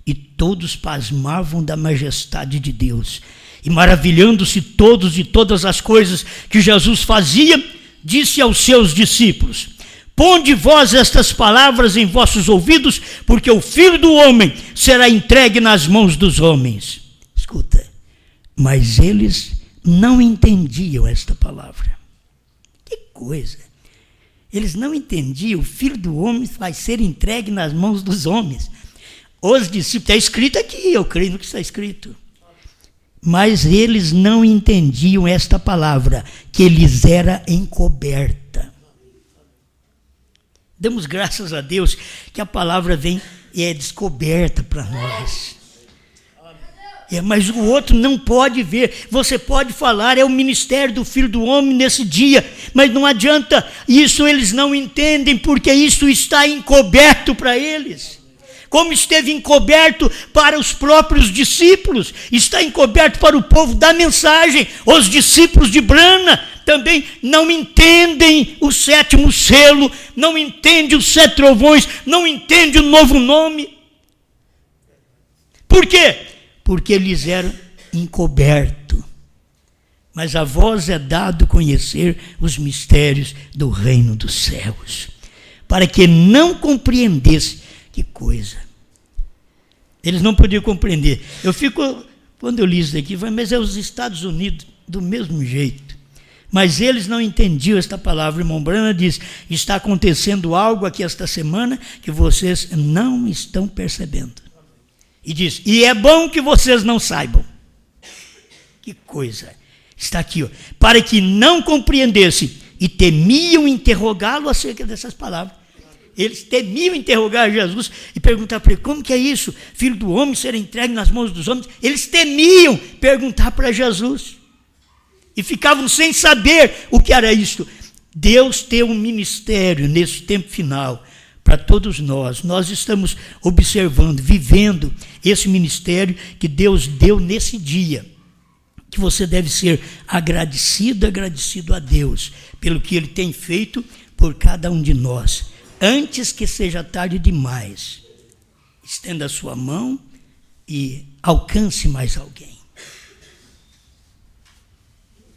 E todos pasmavam da majestade de Deus. E maravilhando-se todos de todas as coisas que Jesus fazia, disse aos seus discípulos, ponde vós estas palavras em vossos ouvidos, porque o Filho do Homem será entregue nas mãos dos homens. Escuta, mas eles não entendiam esta palavra. Que coisa! Eles não entendiam, o Filho do Homem vai ser entregue nas mãos dos homens. Os discípulos, está escrito aqui, eu creio no que está escrito. Mas eles não entendiam esta palavra, que lhes era encoberta. Damos graças a Deus que a palavra vem e é descoberta para nós. Mas o outro não pode ver. Você pode falar, é o ministério do Filho do Homem nesse dia, mas não adianta, isso eles não entendem, porque isso está encoberto para eles. Como esteve encoberto para os próprios discípulos, está encoberto para o povo da mensagem. Os discípulos de Brana também não entendem o 7º selo, não entendem os 7 trovões, não entendem o novo nome. Por quê? Porque eles eram encobertos. Mas a vós é dado conhecer os mistérios do reino dos céus, para que não compreendesse. Que coisa. Eles não podiam compreender. Quando eu li isso daqui, mas é os Estados Unidos do mesmo jeito. Mas eles não entendiam esta palavra. O irmão Brana diz, está acontecendo algo aqui esta semana que vocês não estão percebendo. E diz, e é bom que vocês não saibam. Que coisa. Está aqui, ó. Para que não compreendesse e temiam interrogá-lo acerca dessas palavras. Eles temiam interrogar Jesus e perguntar para ele, como que é isso? Filho do homem ser entregue nas mãos dos homens? Eles temiam perguntar para Jesus. E ficavam sem saber o que era isto. Deus tem um ministério nesse tempo final para todos nós. Nós estamos observando, vivendo esse ministério que Deus deu nesse dia. Que você deve ser agradecido a Deus pelo que Ele tem feito por cada um de nós. Antes que seja tarde demais, estenda a sua mão e alcance mais alguém.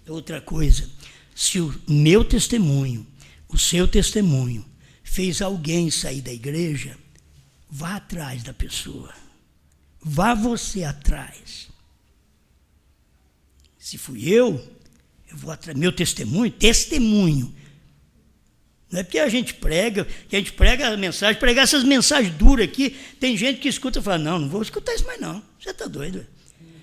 Outra coisa, se o meu testemunho, o seu testemunho, fez alguém sair da igreja, vá atrás da pessoa. Vá você atrás. Se fui eu vou atrás. Meu testemunho. Não é porque a gente prega a mensagem, pregar essas mensagens duras aqui, tem gente que escuta e fala, não vou escutar isso mais não, você está doido.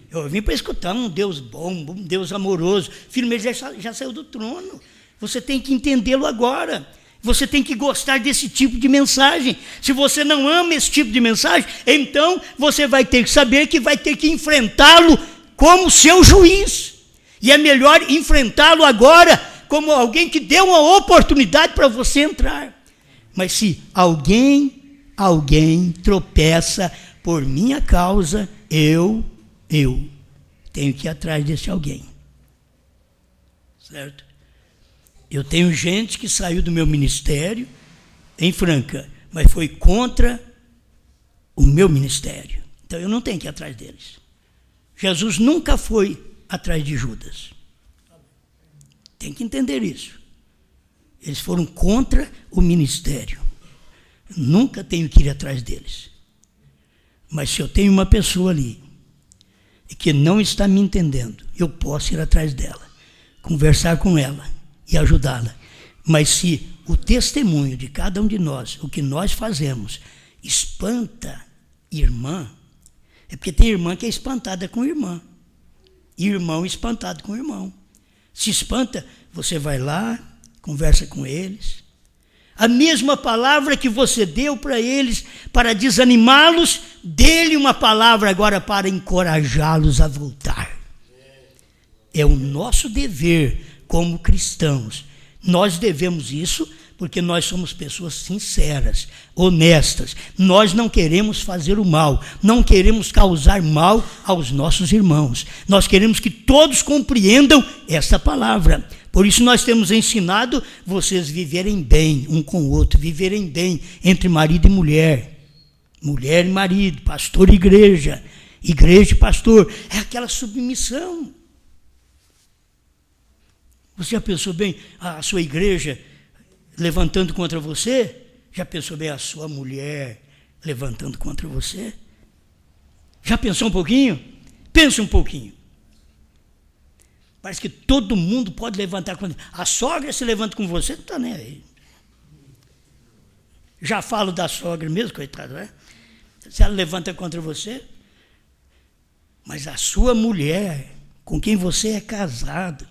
Eu vim para escutar um Deus bom, um Deus amoroso, filho, ele já saiu do trono, você tem que entendê-lo agora, você tem que gostar desse tipo de mensagem. Se você não ama esse tipo de mensagem, então você vai ter que saber que vai ter que enfrentá-lo como seu juiz, e é melhor enfrentá-lo agora como alguém que deu uma oportunidade para você entrar. Mas se alguém tropeça por minha causa, eu tenho que ir atrás desse alguém. Certo? Eu tenho gente que saiu do meu ministério em Franca, mas foi contra o meu ministério. Então eu não tenho que ir atrás deles. Jesus nunca foi atrás de Judas. Tem que entender isso. Eles foram contra o ministério. Nunca tenho que ir atrás deles. Mas se eu tenho uma pessoa ali e que não está me entendendo, eu posso ir atrás dela, conversar com ela e ajudá-la. Mas se o testemunho de cada um de nós, o que nós fazemos, espanta irmã, é porque tem irmã que é espantada com irmã. E irmão espantado com irmão. Se espanta, você vai lá, conversa com eles. A mesma palavra que você deu para eles, para desanimá-los, dê-lhe uma palavra agora para encorajá-los a voltar. É o nosso dever como cristãos. Nós devemos isso porque nós somos pessoas sinceras, honestas. Nós não queremos fazer o mal, não queremos causar mal aos nossos irmãos. Nós queremos que todos compreendam essa palavra. Por isso nós temos ensinado vocês viverem bem um com o outro, viverem bem entre marido e mulher, mulher e marido, pastor e igreja, igreja e pastor. É aquela submissão. Você já pensou bem a sua igreja levantando contra você? Já pensou bem a sua mulher levantando contra você? Já pensou um pouquinho? Pense um pouquinho. Parece que todo mundo pode levantar contra você. A sogra se levanta com você, não está nem aí. Já falo da sogra mesmo, coitada, né? Se ela levanta contra você, mas a sua mulher, com quem você é casado,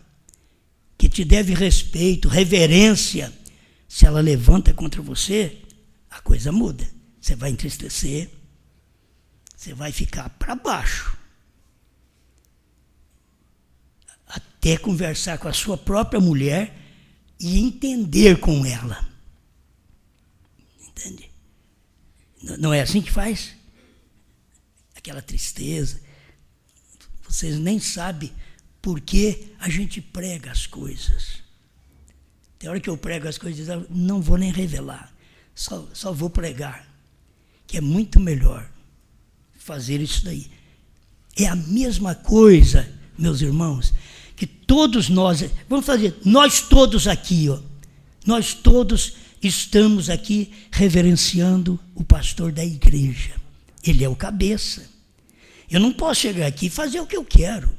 que te deve respeito, reverência, se ela levanta contra você, a coisa muda. Você vai entristecer, você vai ficar para baixo. até conversar com a sua própria mulher e entender com ela. Entende? Não é assim que faz? Aquela tristeza. Vocês nem sabem por que a gente prega as coisas. Tem hora que eu prego as coisas, eu não vou nem revelar. Só vou pregar. Que é muito melhor fazer isso daí. É a mesma coisa, meus irmãos, que todos nós, vamos fazer, nós todos aqui, nós todos estamos aqui reverenciando o pastor da igreja. Ele é o cabeça. Eu não posso chegar aqui e fazer o que eu quero.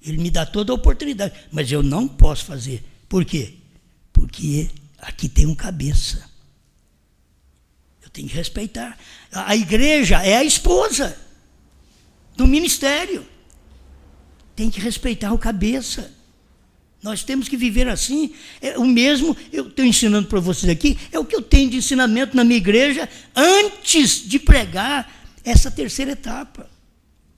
Ele me dá toda a oportunidade, mas eu não posso fazer. Por quê? Porque aqui tem um cabeça. Eu tenho que respeitar. A igreja é a esposa do ministério. Tem que respeitar o cabeça. Nós temos que viver assim. É o mesmo, eu estou ensinando para vocês aqui, é o que eu tenho de ensinamento na minha igreja antes de pregar essa terceira etapa.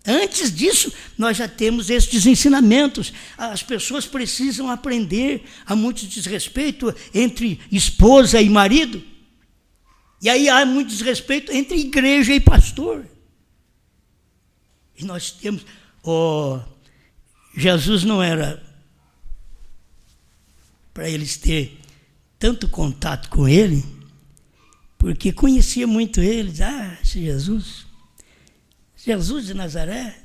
Antes disso, nós já temos estes ensinamentos. As pessoas precisam aprender. Há muito desrespeito entre esposa e marido. E aí há muito desrespeito entre igreja e pastor. E nós temos... Jesus não era para eles ter tanto contato com ele, porque conhecia muito eles. Esse Jesus de Nazaré,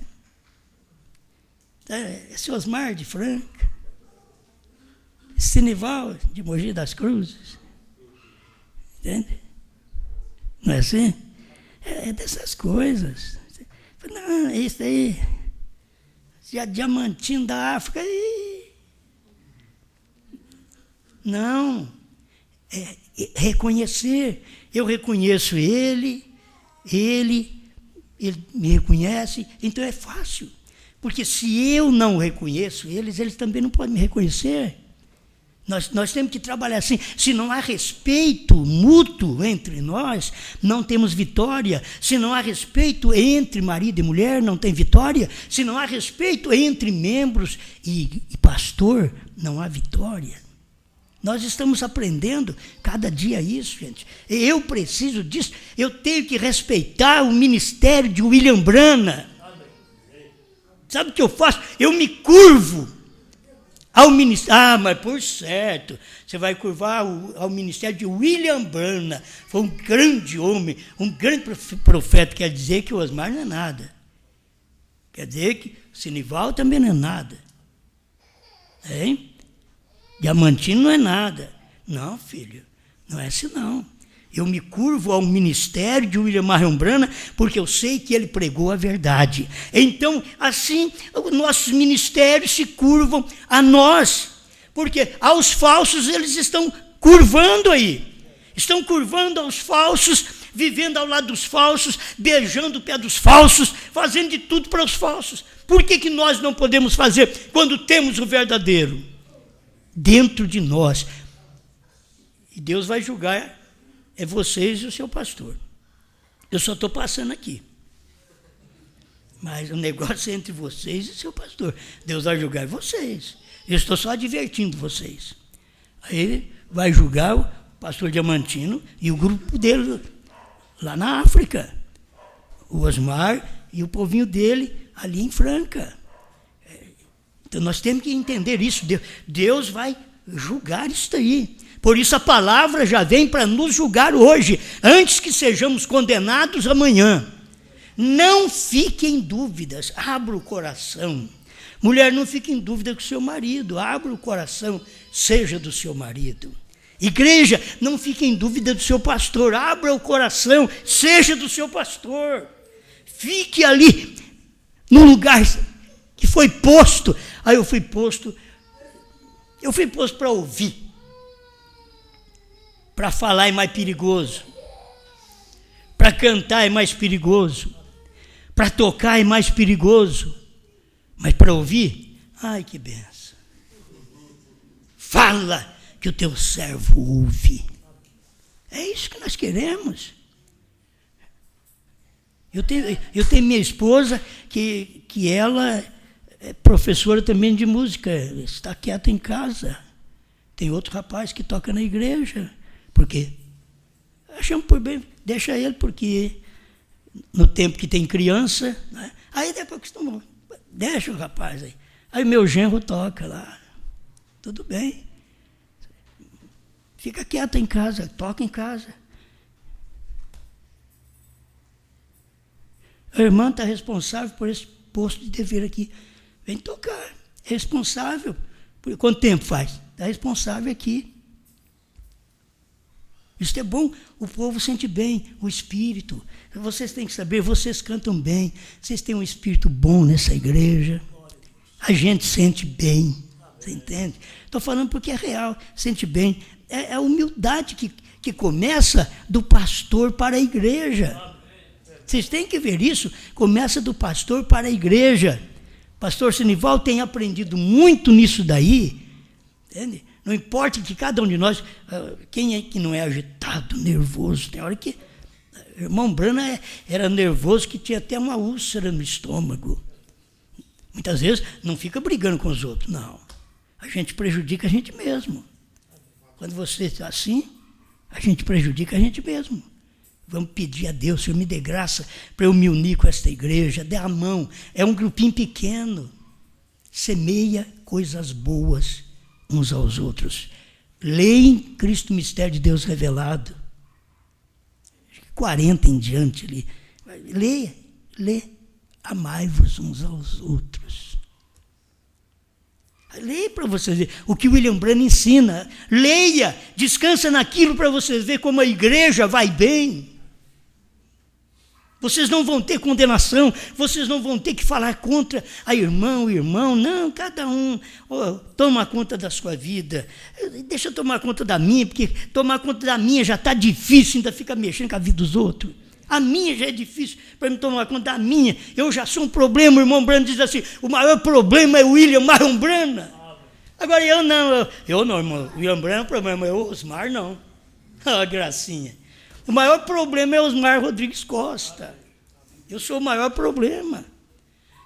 esse Osmar de Franca, esse Nival de Mogi das Cruzes, entende? Não é assim? É dessas coisas. Não, isso aí, Diamantino da África, não, é reconhecer. Eu reconheço ele me reconhece, então é fácil. Porque se eu não reconheço eles também não podem me reconhecer. Nós temos que trabalhar assim. Se não há respeito mútuo entre nós, não temos vitória. Se não há respeito entre marido e mulher, não tem vitória. Se não há respeito entre membros e pastor, não há vitória. Nós estamos aprendendo cada dia isso, gente. Eu preciso disso. Eu tenho que respeitar o ministério de William Branham. Sabe o que eu faço? Eu me curvo ao ministério. Mas por certo, você vai curvar ao ministério de William Branham. Foi um grande homem, um grande profeta. Quer dizer que o Osmar não é nada. Quer dizer que o Sinival também não é nada. Hein? Diamantino não é nada. Não, filho, não é assim não. Eu me curvo ao ministério de William Marion Branham porque eu sei que ele pregou a verdade. Então, assim, nossos ministérios se curvam a nós. Porque aos falsos eles estão curvando aí. Estão curvando aos falsos, vivendo ao lado dos falsos, beijando o pé dos falsos, fazendo de tudo para os falsos. Por que nós não podemos fazer quando temos o verdadeiro dentro de nós? E Deus vai julgar vocês e o seu pastor. Eu só estou passando aqui. Mas o negócio é entre vocês e o seu pastor. Deus vai julgar vocês. Eu estou só advertindo vocês. Aí ele vai julgar o pastor Diamantino e o grupo dele lá na África. O Osmar e o povinho dele ali em Franca. Então nós temos que entender isso. Deus vai julgar isso aí. Por isso a palavra já vem para nos julgar hoje, antes que sejamos condenados amanhã. Não fique em dúvidas, abra o coração. Mulher, não fique em dúvida com o seu marido, abra o coração, seja do seu marido. Igreja, não fique em dúvida do seu pastor, abra o coração, seja do seu pastor. Fique ali, no lugar que foi posto. Aí eu fui posto para ouvir. Para falar é mais perigoso. Para cantar é mais perigoso. Para tocar é mais perigoso. Mas para ouvir, ai que benção. Fala que o teu servo ouve. É isso que nós queremos. Eu tenho minha esposa que ela é professora também de música, está quieta em casa. Tem outro rapaz que toca na igreja. Por quê? Achamos por bem, deixa ele, porque no tempo que tem criança, né? Aí depois acostumou, deixa o rapaz aí. Aí meu genro toca lá, tudo bem. Fica quieto em casa, toca em casa. A irmã está responsável por esse posto de dever aqui. Vem tocar, responsável. Por quanto tempo faz? Está responsável aqui. Isso é bom, o povo sente bem, o espírito. Vocês têm que saber, vocês cantam bem, vocês têm um espírito bom nessa igreja. A gente sente bem, você entende? Estou falando porque é real, sente bem. É a humildade que começa do pastor para a igreja. Vocês têm que ver isso, começa do pastor para a igreja. Pastor Senival tem aprendido muito nisso daí, entende? Não importa que cada um de nós, quem é que não é agitado, nervoso, tem hora que, irmão Brana era nervoso que tinha até uma úlcera no estômago. Muitas vezes não fica brigando com os outros, não. A gente prejudica a gente mesmo. Quando você está assim, a gente prejudica a gente mesmo. Vamos pedir a Deus, Senhor, me dê graça para eu me unir com esta igreja, dê a mão. É um grupinho pequeno. Semeia coisas boas uns aos outros. Leem Cristo, mistério de Deus revelado. 40 em diante ali. Lê. Amai-vos uns aos outros. Leia para vocês verem o que William Branham ensina. Leia, descansa naquilo para vocês verem como a igreja vai bem. Vocês não vão ter condenação, vocês não vão ter que falar contra a irmã, o irmão, não, cada um toma conta da sua vida, deixa eu tomar conta da minha, porque tomar conta da minha já está difícil, ainda fica mexendo com a vida dos outros. A minha já é difícil para me tomar conta da minha, eu já sou um problema. O irmão Branham diz assim, o maior problema é o William Marion Branham. Agora eu não, irmão, o William Branham é o problema, eu, Osmar, não. Ah, gracinha. O maior problema é Osmar Rodrigues Costa. Eu sou o maior problema.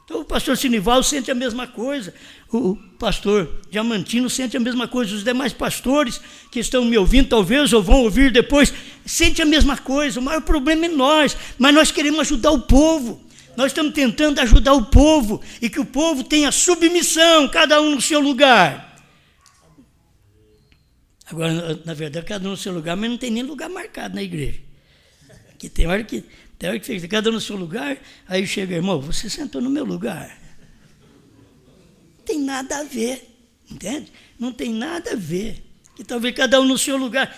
Então o pastor Sinivaldo sente a mesma coisa. O pastor Diamantino sente a mesma coisa. Os demais pastores que estão me ouvindo, talvez, ou vão ouvir depois, sentem a mesma coisa. O maior problema é nós. Mas nós queremos ajudar o povo. Nós estamos tentando ajudar o povo. E que o povo tenha submissão, cada um no seu lugar. Agora, na verdade, cada um no seu lugar, mas não tem nem lugar marcado na igreja. Aqui tem hora que fica cada um no seu lugar, aí chega, irmão, você sentou no meu lugar. Não tem nada a ver, entende? Não tem nada a ver. Que talvez cada um no seu lugar,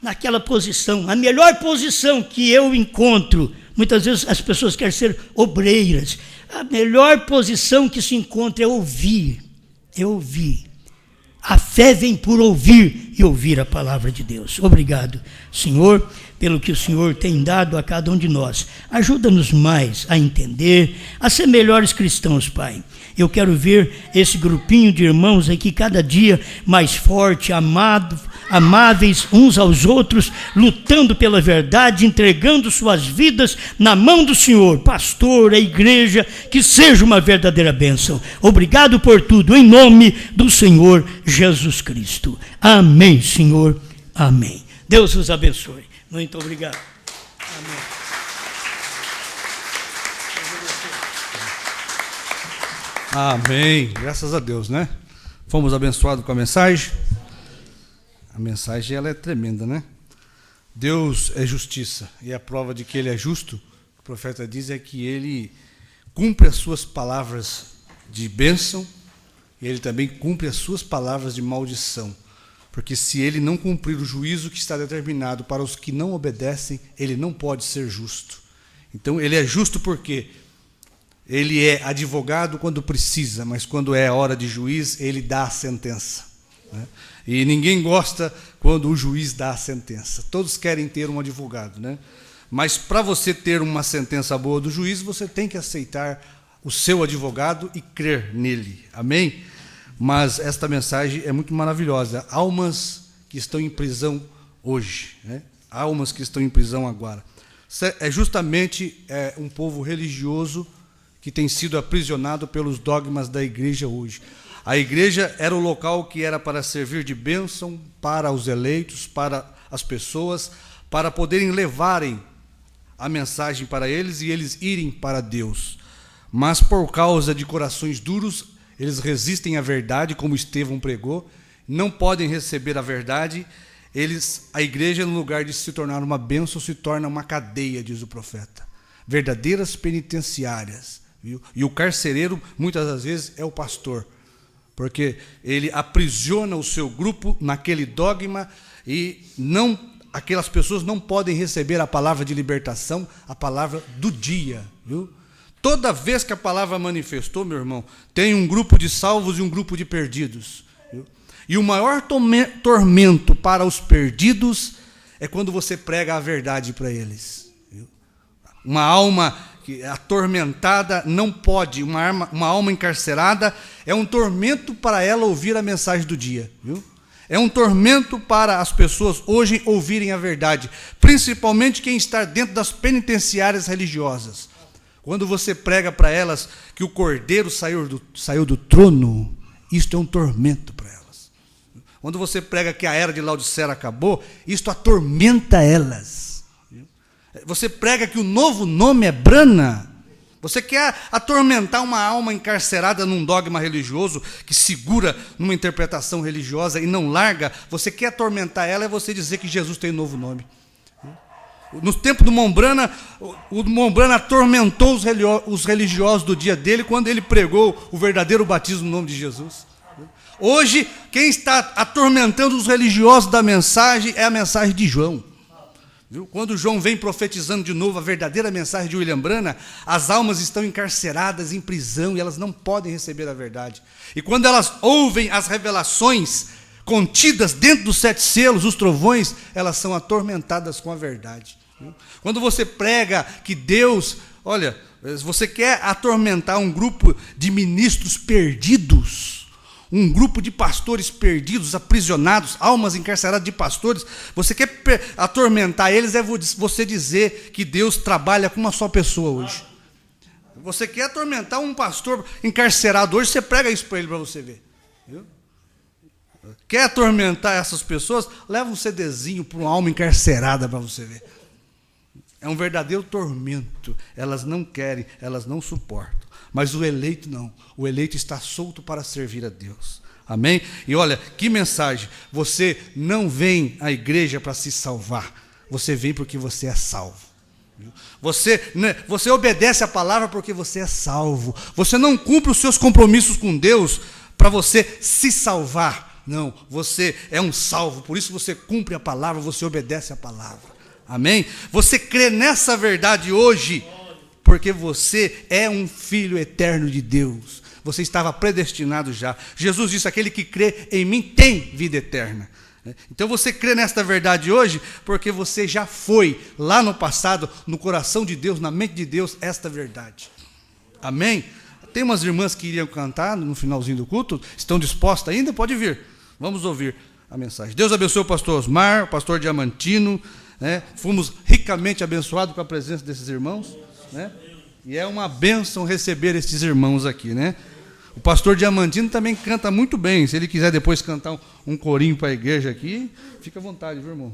naquela posição, a melhor posição que eu encontro, muitas vezes as pessoas querem ser obreiras, a melhor posição que se encontra é ouvir, A fé vem por ouvir e ouvir a palavra de Deus. Obrigado, Senhor, pelo que o Senhor tem dado a cada um de nós. Ajuda-nos mais a entender, a ser melhores cristãos, Pai. Eu quero ver esse grupinho de irmãos aqui cada dia mais forte, amáveis uns aos outros, lutando pela verdade, entregando suas vidas na mão do Senhor. Pastor, a igreja, que seja uma verdadeira bênção. Obrigado por tudo, em nome do Senhor Jesus Cristo. Amém, Senhor. Amém. Deus vos abençoe. Muito obrigado. Amém. Amém. Graças a Deus, né? Fomos abençoados com a mensagem. A mensagem, ela é tremenda, né? Deus é justiça. E a prova de que Ele é justo, o profeta diz, é que Ele cumpre as suas palavras de bênção e Ele também cumpre as suas palavras de maldição. Porque se Ele não cumprir o juízo que está determinado para os que não obedecem, Ele não pode ser justo. Então, Ele é justo porque Ele é advogado quando precisa, mas quando é a hora de juiz, Ele dá a sentença, né? E ninguém gosta quando o juiz dá a sentença. Todos querem ter um advogado, né? Mas para você ter uma sentença boa do juiz, você tem que aceitar o seu advogado e crer nele. Amém? Mas esta mensagem é muito maravilhosa. Almas que estão em prisão hoje, né? Almas que estão em prisão agora. É justamente um povo religioso que tem sido aprisionado pelos dogmas da igreja hoje. A igreja era o local que era para servir de bênção para os eleitos, para as pessoas, para poderem levarem a mensagem para eles e eles irem para Deus. Mas por causa de corações duros, eles resistem à verdade, como Estevão pregou, não podem receber a verdade. A igreja, no lugar de se tornar uma bênção, se torna uma cadeia, diz o profeta. Verdadeiras penitenciárias. Viu? E o carcereiro, muitas das vezes, é o pastor, porque ele aprisiona o seu grupo naquele dogma e aquelas pessoas não podem receber a palavra de libertação, a palavra do dia. Viu? Toda vez que a palavra manifestou, meu irmão, tem um grupo de salvos e um grupo de perdidos. Viu? E o maior tormento para os perdidos é quando você prega a verdade para eles. Viu? Uma alma atormentada não pode, uma alma encarcerada, é um tormento para ela ouvir a mensagem do dia. Viu? É um tormento para as pessoas hoje ouvirem a verdade, principalmente quem está dentro das penitenciárias religiosas. Quando você prega para elas que o Cordeiro saiu do trono, isto é um tormento para elas. Quando você prega que a era de Laodiceia acabou, isto atormenta elas. Você prega que o novo nome é Brana. Você quer atormentar uma alma encarcerada num dogma religioso, que segura numa interpretação religiosa e não larga. Você quer atormentar ela, é você dizer que Jesus tem um novo nome. No tempo do Mombrana, o Mombrana atormentou os religiosos do dia dele quando ele pregou o verdadeiro batismo no nome de Jesus. Hoje, quem está atormentando os religiosos da mensagem é a mensagem de João. Viu? Quando João vem profetizando de novo a verdadeira mensagem de William Branham, as almas estão encarceradas em prisão e elas não podem receber a verdade. E quando elas ouvem as revelações contidas dentro dos 7 selos, os trovões, elas são atormentadas com a verdade. Quando você prega que Deus, olha, você quer atormentar um grupo de ministros perdidos, um grupo de pastores perdidos, aprisionados, almas encarceradas de pastores, você quer atormentar eles, é você dizer que Deus trabalha com uma só pessoa hoje. Você quer atormentar um pastor encarcerado hoje, você prega isso para ele, para você ver. Viu? Quer atormentar essas pessoas? Leva um CDzinho para uma alma encarcerada para você ver. É um verdadeiro tormento. Elas não querem, elas não suportam. Mas o eleito não. O eleito está solto para servir a Deus. Amém? E olha, que mensagem. Você não vem à igreja para se salvar. Você vem porque você é salvo. Você obedece a palavra porque você é salvo. Você não cumpre os seus compromissos com Deus para você se salvar. Não, você é um salvo. Por isso você cumpre a palavra, você obedece a palavra. Amém? Você crê nessa verdade hoje, porque você é um filho eterno de Deus. Você estava predestinado já. Jesus disse, aquele que crê em mim tem vida eterna. Então você crê nesta verdade hoje, porque você já foi lá no passado, no coração de Deus, na mente de Deus, esta verdade. Amém? Tem umas irmãs que iriam cantar no finalzinho do culto, estão dispostas ainda? Pode vir. Vamos ouvir a mensagem. Deus abençoe o pastor Osmar, o pastor Diamantino. Fomos ricamente abençoados com a presença desses irmãos, né? E é uma bênção receber esses irmãos aqui, né? O pastor Diamantino também canta muito bem. Se ele quiser depois cantar um corinho para a igreja aqui, fica à vontade, viu, irmão?